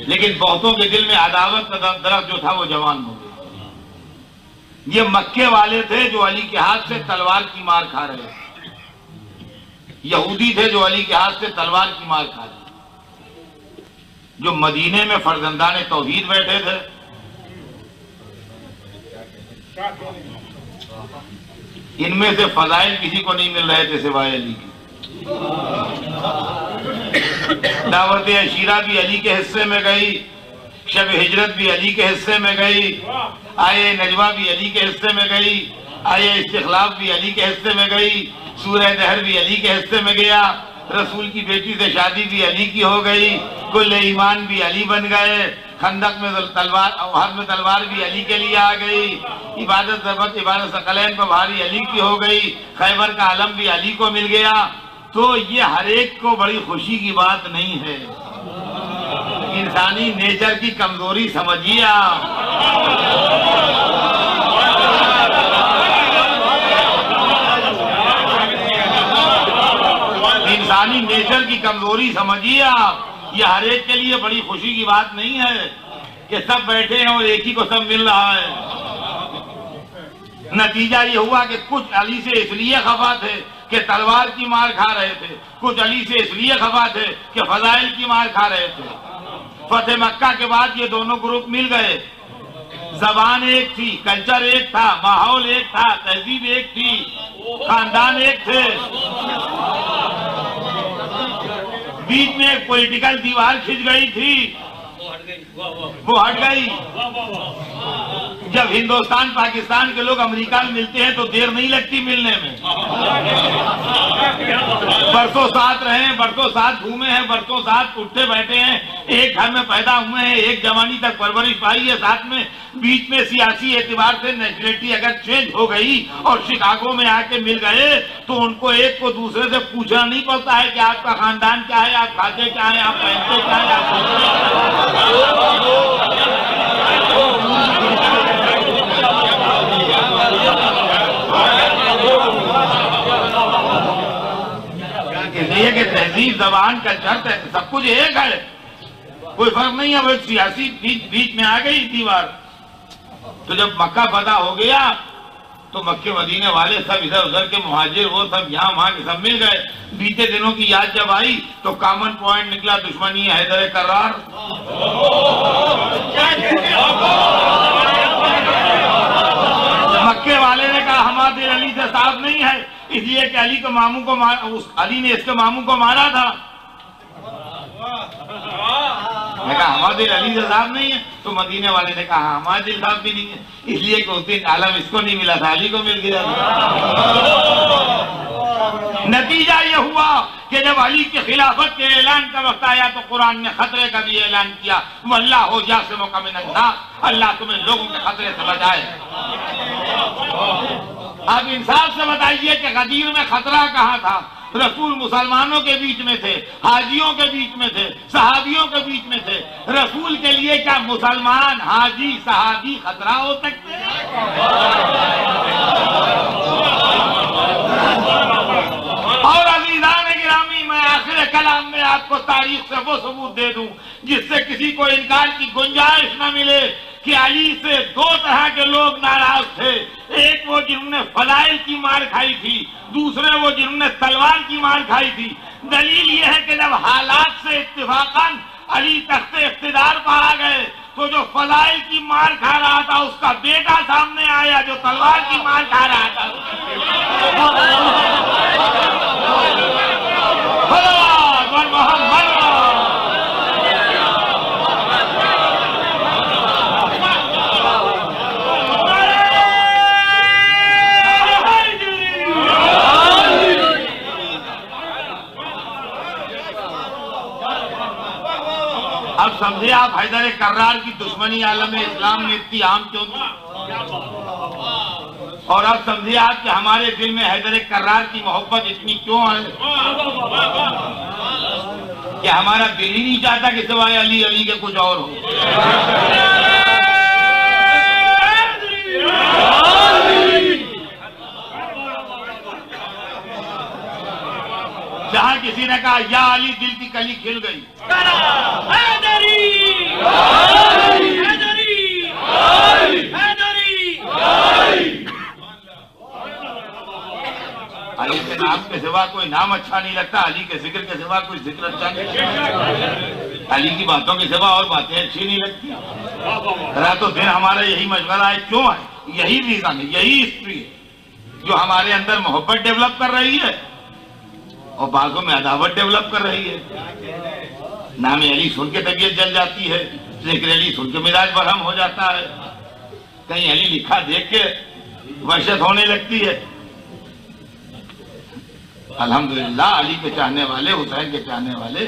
[SPEAKER 1] लेकिन बहुतों के दिल में अदावत का दरख्त जो था वो जवान हो गया। ये मक्के वाले थे जो अली के हाथ से तलवार की मार खा रहे थे, यहूदी थे जो अली के हाथ से तलवार की मार खा रहे, जो मदीने में फर्जंदाने तौहीद बैठे थे इनमें से फजाइल किसी को नहीं मिल रहे थे सिवाय अली के। दावत अशीरा भी अली के हिस्से में गई, शब हिजरत भी अली के हिस्से में गई, आये नजवा भी अली के हिस्से में गई, आये इस्तिखलाफ भी अली के हिस्से में गई, सूरह दहर भी अली के हिस्से में गया, रसूल की बेटी से शादी भी अली की हो गई, कुल ईमान भी अली बन गए, खंदक में तलवार हर में तलवार भी अली के लिए आ गई, इबादत सकलैन पर भारी अली की हो गई, खैबर का आलम भी अली को मिल गया। तो ये हर एक को बड़ी खुशी की बात नहीं है, इंसानी नेचर की कमजोरी समझिए आप। इंसानी नेचर की कमजोरी समझिए आप। ये हर एक के लिए बड़ी खुशी की बात नहीं है कि सब बैठे हैं और एक ही को सब मिल रहा है। नतीजा ये हुआ कि कुछ अली से इसलिए खफा थे कि तलवार की मार खा रहे थे, कुछ अली से इसलिए खफा थे कि फजाइल की मार खा रहे थे। फतेह मक्का के बाद ये दोनों ग्रुप मिल गए, जबान एक थी, कल्चर एक था, माहौल एक था, तहजीब एक थी, खानदान एक थे, बीच में एक पॉलिटिकल दीवार खिंच गई थी, वो हट गई। जब हिंदुस्तान पाकिस्तान के लोग अमेरिका में मिलते हैं तो देर नहीं लगती मिलने में। बरसों साथ रहे हैं, बरसों साथ घूमे हैं, बरसों साथ उठते बैठे हैं, एक घर में पैदा हुए हैं, एक जवानी तक परवरिश पाई है साथ में। बीच में सियासी एतबार से नेशनलिटी अगर चेंज हो गई और शिकागो में आके मिल गए तो उनको एक को दूसरे से पूछना नहीं पड़ता है कि आपका खानदान क्या है, आप खाते क्या है, आप पहनते क्या है, इसलिए कि तहजीब, जबान, कल्चर सब कुछ एक है, कोई फर्क नहीं है। वो एक सियासी बीच में आ गई दीवार। तो जब मक्का फतह हो गया तो मक्के मदीने वाले सब इधर उधर के मुहाजिर वो सब यहाँ वहां के सब मिल गए। बीते दिनों की याद जब आई तो कॉमन पॉइंट निकला, दुश्मनी हैदर करार। मक्के वाले ने कहा हमारे अली से साफ नहीं है, इसलिए कि अली के मामू को अली ने इसके मामू को मारा था। मैं कहा हमारे अली से साफ नहीं है, तो मदीने वाले ने कहा हमारे दिल साफ भी नहीं है, इसलिए कि उस दिन आलम इसको नहीं मिला था, अली को मिल गया था। नतीजा ये हुआ कि जब अली के खिलाफत के ऐलान का वक्त आया तो कुरान ने खतरे का भी ऐलान किया, वल्लाह हो जासिमुक का मिनन्नास, अल्लाह तुम्हें लोगों के खतरे से बचाए। अब इंसाफ से बताइए कि गदीर में खतरा कहाँ था? रसूल मुसलमानों के बीच में थे, हाजियों के बीच में थे, सहाबियों के बीच में थे। रसूल के लिए क्या मुसलमान, हाजी, सहाबी खतरा हो सकते हैं? और अज़ीज़ान गिरामी, मैं आखिर कलाम में आपको तारीख से वो सबूत दे दूं जिससे किसी को इनकार की गुंजाइश न मिले कि अली से दो तरह के लोग नाराज थे। एक वो जिन्होंने फलाइल की मार खाई थी, दूसरे वो जिन्होंने तलवार की मार खाई थी। दलील ये है कि जब हालात से इत्तेफाकन अली तख्ते इख्तिदार पर आ गए तो जो फलाइल की मार खा रहा था उसका बेटा सामने आया जो तलवार की मार खा रहा था। अब समझे आप हैदर कर्रार की दुश्मनी आलम इस्लाम में इतनी आम क्यों थी? और अब समझिए आप कि हमारे दिल में हैदर कर्रार की मोहब्बत इतनी क्यों है कि हमारा दिल ही नहीं चाहता कि सिवाय अली अली के कुछ और हो। जहां किसी ने कहा या अली, दिल की कली खिल गई। अली के नाम के सिवा कोई नाम अच्छा नहीं लगता, अली के जिक्र के सिवा कोई जिक्र अच्छा नहीं लगता, अली की बातों के सिवा और बातें अच्छी नहीं लगती। रातों दिन हमारा यही मशवरा है, क्यों है? यही रीजन है, यही हिस्ट्री है जो हमारे अंदर मोहब्बत डेवलप कर रही है और बाजों में अदावत डेवलप कर रही है। नाम अली सुन के तबीयत जल जाती है, जिक्र अली सुन के मिजाज बरहम हो जाता है, कहीं अली लिखा देख के वहशत होने लगती है। अल्हम्दुलिल्लाह अली के चाहने वाले, हुसैन के चाहने वाले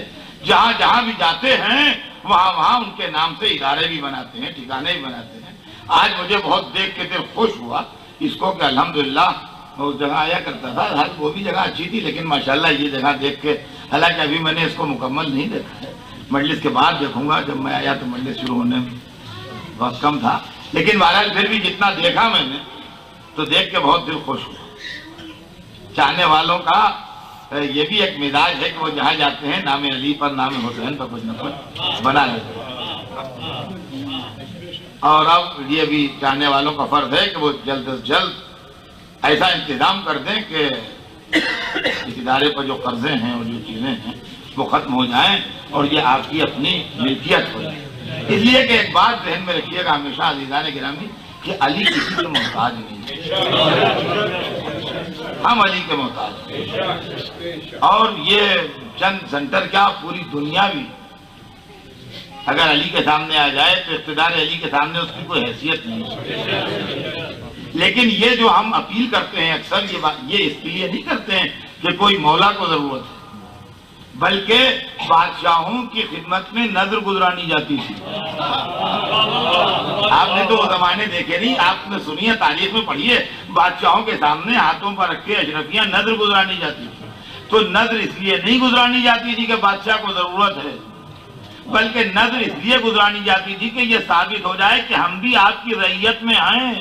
[SPEAKER 1] जहां जहां भी जाते हैं वहां वहां उनके नाम से इदारे भी बनाते हैं, ठिकाने भी बनाते हैं। आज मुझे बहुत देख के दिल खुश हुआ इसको कि अल्हम्दुलिल्लाह मैं उस जगह आया करता था, हर वो भी जगह अच्छी थी, लेकिन माशाल्लाह ये जगह देख के, हालांकि अभी मैंने इसको मुकम्मल नहीं देखा है, मजलिस के बाद देखूंगा। जब मैं आया तो मजलिस शुरू होने में बहुत कम था, लेकिन बहरहाल फिर भी जितना देखा मैंने तो देख के बहुत दिल खुश हुआ। चाहने वालों का ये भी एक मिजाज है कि वो जहाँ जाते हैं नाम अली पर, नाम हुसैन पर कुछ न कुछ बना लेते हैं। और अब ये भी चाहने वालों का फर्ज है कि वो जल्द से जल्द ऐसा इंतजाम कर दें कि इस इदारे पर जो कर्जे हैं और जो चीजें हैं वो खत्म हो जाएं और ये आपकी अपनी मिल्कियत हो जाए। इसलिए कि एक बात ध्यान में रखिएगा हमेशा अज़ीज़ान गिरामी कि अली किसी के मोहताज नहीं है, हम अली के मोहताज। और ये चंद सेंटर क्या पूरी दुनिया भी अगर अली के सामने आ जाए तो इक़्तिदार अली के सामने उसकी कोई हैसियत नहीं है। लेकिन ये जो हम अपील करते हैं अक्सर ये इसलिए नहीं करते हैं कि कोई मौला को जरूरत है, बल्कि बादशाहों की खिदमत में नजर गुजरानी जाती थी। आपने तो वो जमाने देखे नहीं, आपने सुनिए, तारीख में पढ़िए, बादशाहों के सामने हाथों पर रख के अशरफियां नजर गुजरानी जाती थी। तो नजर इसलिए नहीं गुजरानी जाती थी कि बादशाह को जरूरत है, बल्कि नजर इसलिए गुजरानी जाती थी कि यह साबित हो जाए कि हम भी आपकी रैयत में हैं।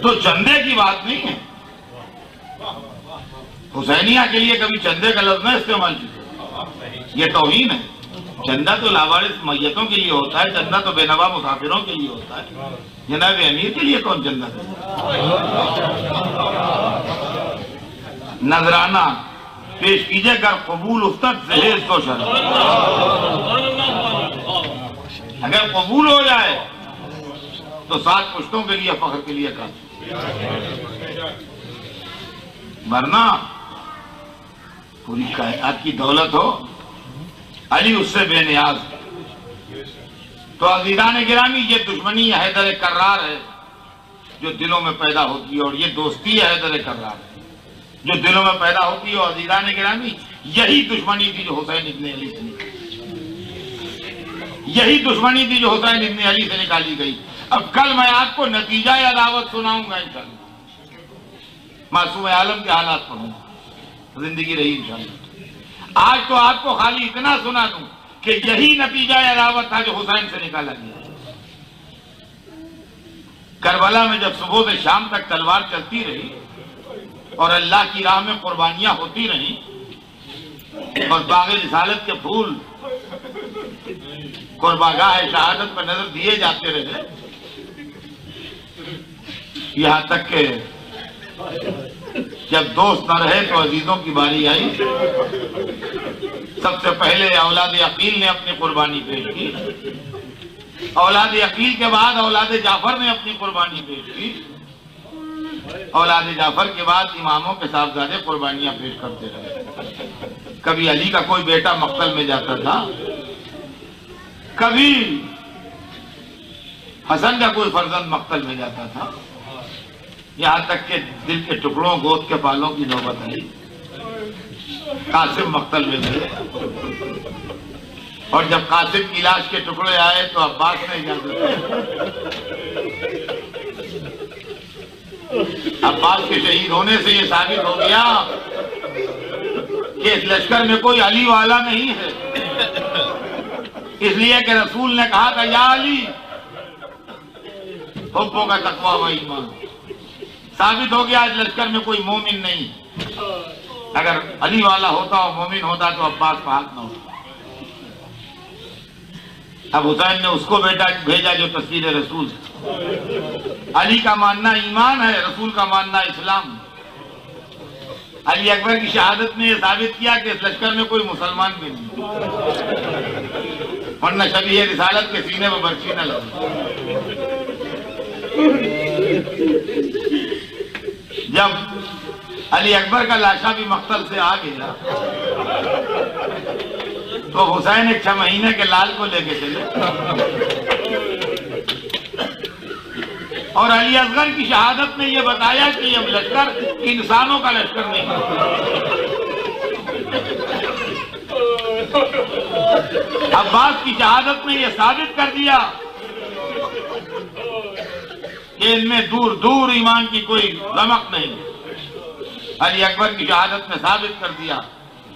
[SPEAKER 1] तो चंदे की बात नहीं है, हुसैनिया के लिए कभी चंदे का लफ्ज न इस्तेमाल कीजिए, ये तौहीन है। चंदा तो लावारिस मैयतों के लिए होता है, चंदा तो बेनवा मुसाफिरों के लिए होता है। जनाब अमीर के लिए कौन चंदा देता? नजराना पेश कीजिए कर कबूल उफ्तत जहेज तो शर, अगर कबूल हो जाए तो 7 पुश्तों के लिए फख्र के लिए काफी, वरना पूरी कायनात की दौलत हो अली उससे बेनियाज। तो अज़ीज़ान गिरामी ये दुश्मनी हैदर कर्रार है जो दिलों में पैदा होती है, और ये दोस्ती हैदर कर्रार है जो दिलों में पैदा होती है। और अज़ीज़ान गिरामी यही दुश्मनी थी जो हुसैन इब्न अली से निकाली, यही दुश्मनी थी जो हुसैन इब्न अली से निकाली गई। अब कल मैं आपको नतीजा या दावत सुनाऊंगा इंशाअल्लाह, मासूम आलम के हालात पढ़ूंगा, जिंदगी रही इंशाअल्लाह। आज तो आपको खाली इतना सुना दूं कि यही नतीजा या दावत था जो हुसैन से निकाला गया। करबला में जब सुबह से शाम तक तलवार चलती रही और अल्लाह की राह में कुर्बानियां होती रही और बाग़े रिसालत के फूल कुर्बागाह शहादत पर नजर दिए जाते रहे, यहां तक के जब दोस्त न रहे तो अजीजों की बारी आई। सबसे पहले औलाद अकील ने अपनी कुर्बानी पेश की, औलाद अकील के बाद औलाद जाफर ने अपनी कुर्बानी पेश की, औलाद जाफर के बाद इमामों के साहबजादे कुर्बानियां पेश करते रहे। कभी अली का कोई बेटा मक्तल में जाता था, कभी हसन का कोई फर्जंद मक्तल में जाता था, यहां तक के दिल के टुकड़ों गोद के पालों की नौबत आई। कासिम मक्तल में गए और जब कासिम की लाश के टुकड़े आए तो अब्बास ने इजाजत दी। अब्बास के शहीद होने से यह साबित हो गया कि इस लश्कर में कोई अली वाला नहीं है, इसलिए कि रसूल ने कहा था या अली हुब्बों का तकवा व ईमान। साबित हो गया आज लश्कर में कोई मोमिन नहीं। अगर अली वाला होता और मोमिन होता तो अब्बास का हाथ न होता। अब हुसैन ने उसको बेटा भेजा जो तस्वीर रसूल। अली का मानना ईमान है, रसूल का मानना इस्लाम। अली अकबर की शहादत ने यह साबित किया कि इस लश्कर में कोई मुसलमान भी नहीं, वरना शबीह रिसालत के सीने में बर्फी न लगे। जब अली अकबर का लाशा भी मक्तल से आ गया तो हुसैन एक 6 महीने के लाल को लेके चले और अली असगर की शहादत ने यह बताया कि यह लश्कर इंसानों का लश्कर नहीं है। अब्बास की शहादत ने यह साबित कर दिया कि इनमें दूर दूर ईमान की कोई रमक नहीं। अली अकबर की शहादत ने साबित कर दिया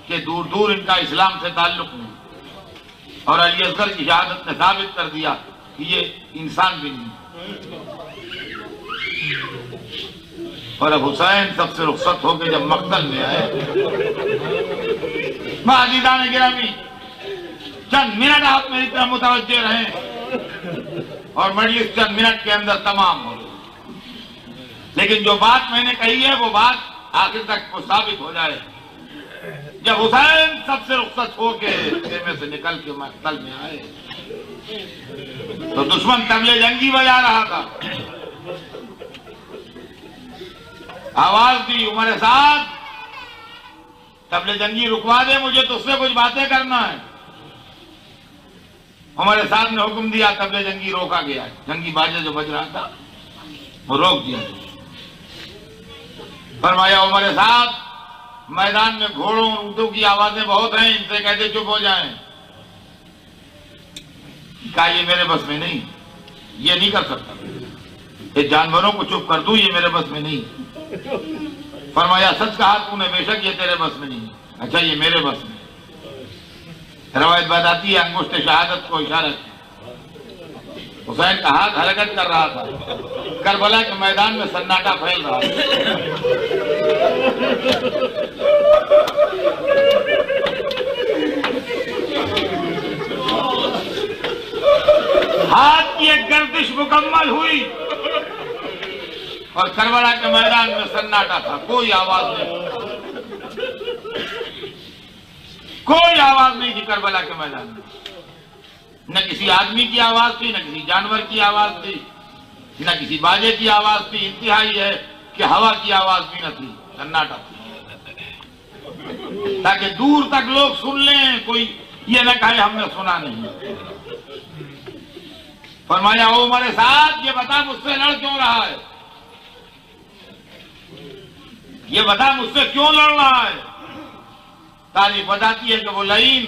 [SPEAKER 1] कि दूर दूर इनका इस्लाम से ताल्लुक नहीं। और अली असगर की शहादत ने साबित कर दिया कि ये इंसान भी नहीं। और अब हुसैन सबसे रुखसत होकर जब मक्तल में आए, अज़ीज़ान गिरामी, चंद मिनट आप मेरी तरफ मुतवज्जे रहें और मजलिस चंद मिनट के अंदर तमाम हो गई। लेकिन जो बात मैंने कही है वो बात आखिर तक वो साबित हो जाए। जब हुसैन सबसे रुखसत होके खेमे से निकल के मक्तल में आए तो दुश्मन तबले जंगी बजा रहा था। आवाज दी, उमर साद तबले जंगी रुकवा दे, मुझे तुझसे कुछ बातें करना है। उमर साद ने हुक्म दिया, तबले जंगी रोका गया। जंगी बाजा जो बज रहा था वो रोक दिया। फरमाया, उमर साद मैदान में घोड़ों और ऊंटों की आवाजें बहुत हैं, इनसे कहते चुप हो जाएं। कहा ये मेरे बस में नहीं, ये नहीं कर सकता। ये जानवरों को चुप कर दूं, ये मेरे बस में नहीं। फरमाया, सच कहा तूने, बेशक ये तेरे बस में नहीं। अच्छा, ये मेरे बस में। रवायत बताती है अंगुष्ठ शहादत को इशारा किया। हुसैन का हाथ हरकत कर रहा था। करबला के मैदान में सन्नाटा फैल रहा था। हाथ की एक गर्दिश मुकम्मल हुई और करबला के मैदान में सन्नाटा था। कोई आवाज नहीं, कोई आवाज नहीं थी करबला के मैदान में। न किसी आदमी की आवाज थी, न किसी जानवर की आवाज थी, न किसी बाजे की आवाज थी। इंतहाई है कि हवा की आवाज भी न थी, सन्नाटा थी, ताकि दूर तक लोग सुन लें, कोई ये न कहे हमने सुना नहीं। फरमाया, ओ मेरे साथ ये बता मुझसे लड़ क्यों रहा है, ये बता मुझसे क्यों लड़ रहा है। तारीफ बताती है कि वो लईन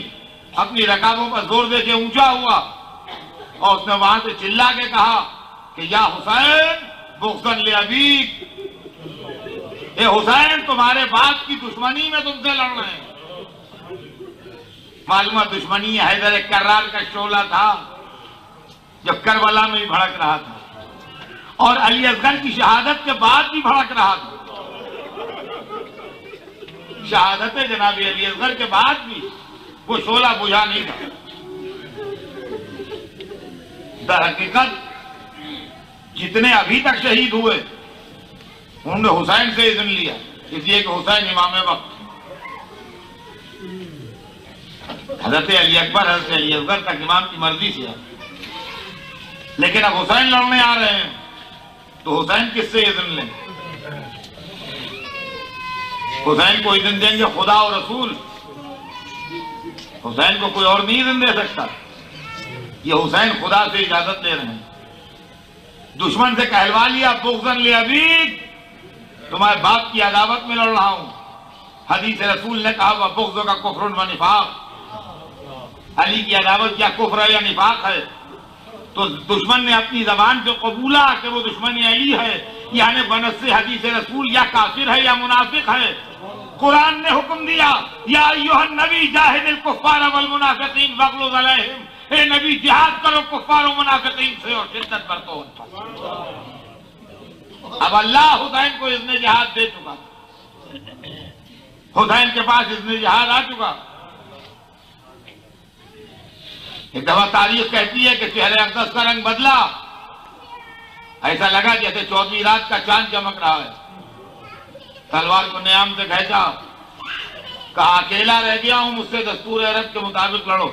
[SPEAKER 1] अपनी रकाबों पर जोर देके ऊंचा हुआ और उसने वहां से चिल्ला के कहा कि या हुसैन बुग़्ज़न ले अबीक, ए हुसैन तुम्हारे बाप की दुश्मनी में तुमसे लड़ रहे हैं। मालूम दुश्मनी हैदर कर्रार का शोला था जब करबला में भी भड़क रहा था और अली असगर की शहादत के बाद भी भड़क रहा था। शहादत जनाब अली असगर के बाद भी वो शोला बुझा नहीं था। दरहकीकत जितने अभी तक शहीद हुए उन्होंने हुसैन से इज़्न लिया, इसलिए कि हुसैन इमाम वक्त। हजरत अली अकबर, हजरत अली असगर तक इमाम की मर्जी से है। लेकिन अब हुसैन लड़ने आ रहे हैं तो हुसैन किससे इज़्न लें? हुसैन को इज़्न देंगे खुदा और रसूल। हुसैन को कोई और नहीं इज़्न दे सकता। ये हुसैन खुदा से इजाजत ले रहे हैं। दुश्मन से कहलवा लिया, बुग़्ज़न ले अबीक, तुम्हारे बाप की अदावत में लड़ रहा हूं। हदीस रसूल ने कहा, वह बुग़्ज़ का कुफ्र व निफाक, अली की अदावत क्या कुफ्र या निफाक है। तो दुश्मन ने अपनी जबान से कबूला कि वो दुश्मन अली है, यानी बनस से हदीस रसूल या काफिर है या मुनाफिक है। कुरान ने हुक्म दिया, या अय्युहन नबी जाहिदिल कुफ्फार वल मुनाफिकीन वग़्लुज़ अलैहिम, हे नबी जिहाद करो कुफ्फार और मुनाफिकीन से और शिद्दत बरतो उन पर। अब अल्लाह हुसैन को इज़्न जिहाद दे चुका, हुसैन के पास इज़्न जिहाद आ चुका। एक दफा तारीख कहती है कि चेहरे अक़दस का रंग बदला, ऐसा लगा जैसे 14वीं रात का चांद चमक रहा है। तलवार को नियाम से खींचा, कहा अकेला रह गया हूं, मुझसे दस्तूर अरब के मुताबिक लड़ो।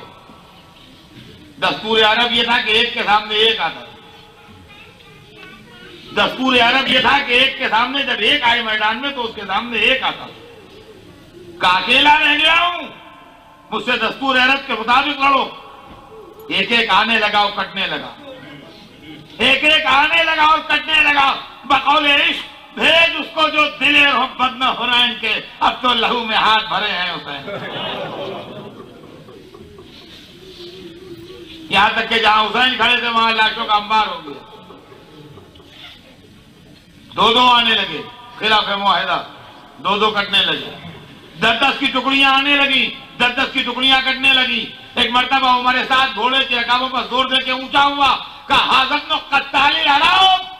[SPEAKER 1] दस्तूर अरब ये था कि एक के सामने एक आता। दस्तूर अरब ये था कि एक के सामने जब एक आए मैदान में तो उसके सामने एक आता। कहा अकेला रह गया हूं, मुझसे दस्तूर अरब के मुताबिक लड़ो। एक एक आने लगा और कटने लगा, एक एक आने लगा और कटने लगा। बकौल इश्क भेज उसको जो दिले मोहब्बत में हुरैन के, अब तो लहू में हाथ भरे हैं हुसैन। यहां तक कि जहां हुसैन खड़े थे वहां लाशों का अंबार हो गया। दो दो आने लगे, खिलाफ मुआहिदा, दो दो कटने लगे। 10-10 की टुकड़ियां आने लगी, 10-10 की टुकड़ियां कटने लगी। एक मर्तबा हमारे साथ घोड़े के रकाबों पर जोर दे के ऊंचा हुआ, कहा हाज़िर कत्ताले अरब,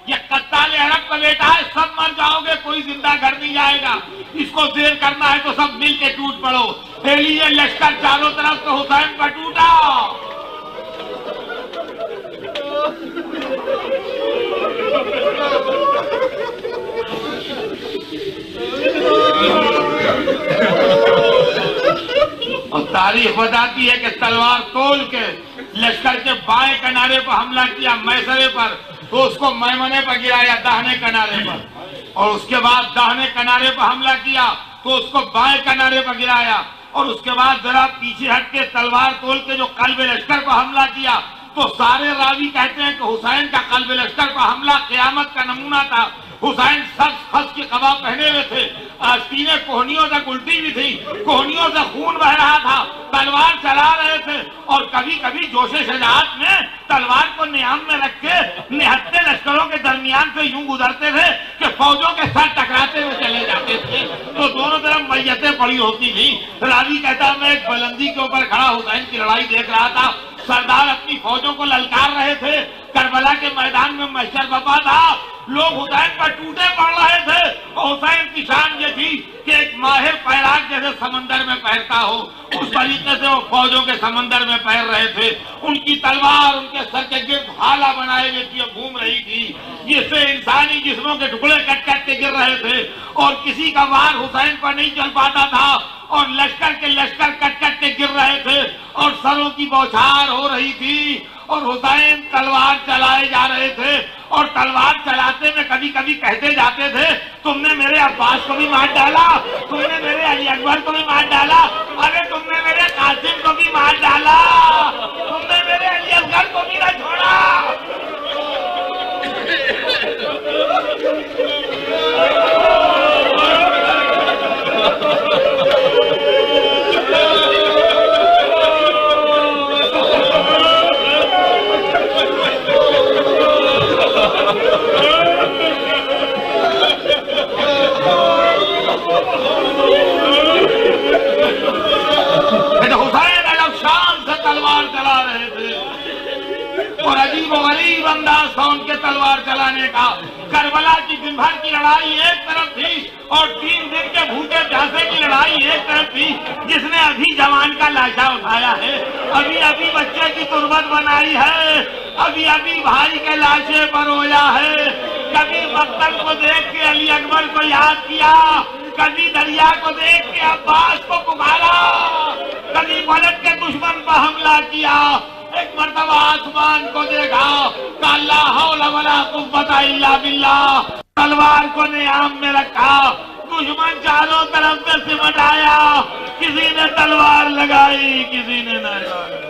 [SPEAKER 1] ये कत्ताले अरब का बेटा है, सब मर जाओगे, कोई जिंदा घर नहीं जाएगा। इसको देर करना है तो सब मिल के टूट पड़ो। फैलिए लश्कर चारों तरफ से हुसैन का टूटा। और तारीख बताती है कि तलवार तोल के लश्कर के बाएं किनारे पर हमला किया, मैसरे पर, तो उसको मैमने पर गिराया दाहिने किनारे पर, और उसके बाद दाहिने किनारे पर हमला किया तो उसको बाएं किनारे पर गिराया, और उसके बाद जरा पीछे हट के तलवार तोल के जो कल्ब लश्कर पर हमला किया, तो सारे रावी कहते हैं कि हुसैन का कल्ब लश्कर पर हमला क़यामत का नमूना था। हुसैन सब्ज खस के कबा पहने हुए थे, आस्तीनें कोहनियों तक उल्टी भी थी, कोहनियों से खून बह रहा था, तलवार चला रहे थे, और कभी कभी जोशे शजाअत में तलवार को नियाम में रख के निहत्ते लश्करों के दरमियान से यूं गुजरते थे कि फौजों के साथ टकराते हुए चले जाते थे, तो दोनों तरफ मैयतें पड़ी होती थी। रावी कहता मैं एक बुलंदी के ऊपर खड़ा हुसैन की लड़ाई देख रहा था, सरदार अपनी फौजों को ललकार रहे थे, करबला के मैदान में महशर बपा था, लोग हुसैन पर टूटे पड़ रहे थे, और हुसैन की शान ये थी कि एक माहिर पैराग जैसे समंदर में तैरता हो, उस तरीके से वो फौजों के समंदर में तैर रहे थे। उनकी तलवार उनके सर के गिर्द हाला बनाए हुए थी, घूम रही थी, जिससे इंसानी जिस्मों के टुकड़े कट कट के गिर रहे थे, और किसी का वार हुसैन पर नहीं चल पाता था, और लश्कर के लश्कर कट कट के गिर रहे थे, और सरों की बौछार हो रही थी, और हुसैन तलवार चलाए जा रहे थे, और तलवार चलाते में कभी कभी कहते जाते थे तुमने मेरे अब्बास को भी मार डाला, तुमने मेरे अली अकबर को भी मार डाला, अरे तुमने मेरे कासिम को भी मार डाला, तुमने मेरे अली असगर को भी न छोड़ा। और अजीब व गरीब अंदाज था उनके तलवार चलाने का। करबला की दिन भर की लड़ाई एक तरफ थी, और 3 दिन के भूखे प्यासे की लड़ाई एक तरफ थी। जिसने अभी जवान का लाशा उठाया है, अभी अभी बच्चे की तुरबत बनाई है, अभी अभी भाई के लाशे पर रोया है, कभी मक्तल को देख के अली अकबर को याद किया, कभी दरिया को देख के अब्बास को पुकारा, कभी पलट के दुश्मन पर हमला किया, एक मर्तबा आसमान को देखा, ला हौला वला कुव्वता इल्ला बिल्लाह, तलवार को नियाम में रखा, दुश्मन चारों तरफ से सिमट आया, किसी ने तलवार लगाई, किसी ने न लगाई।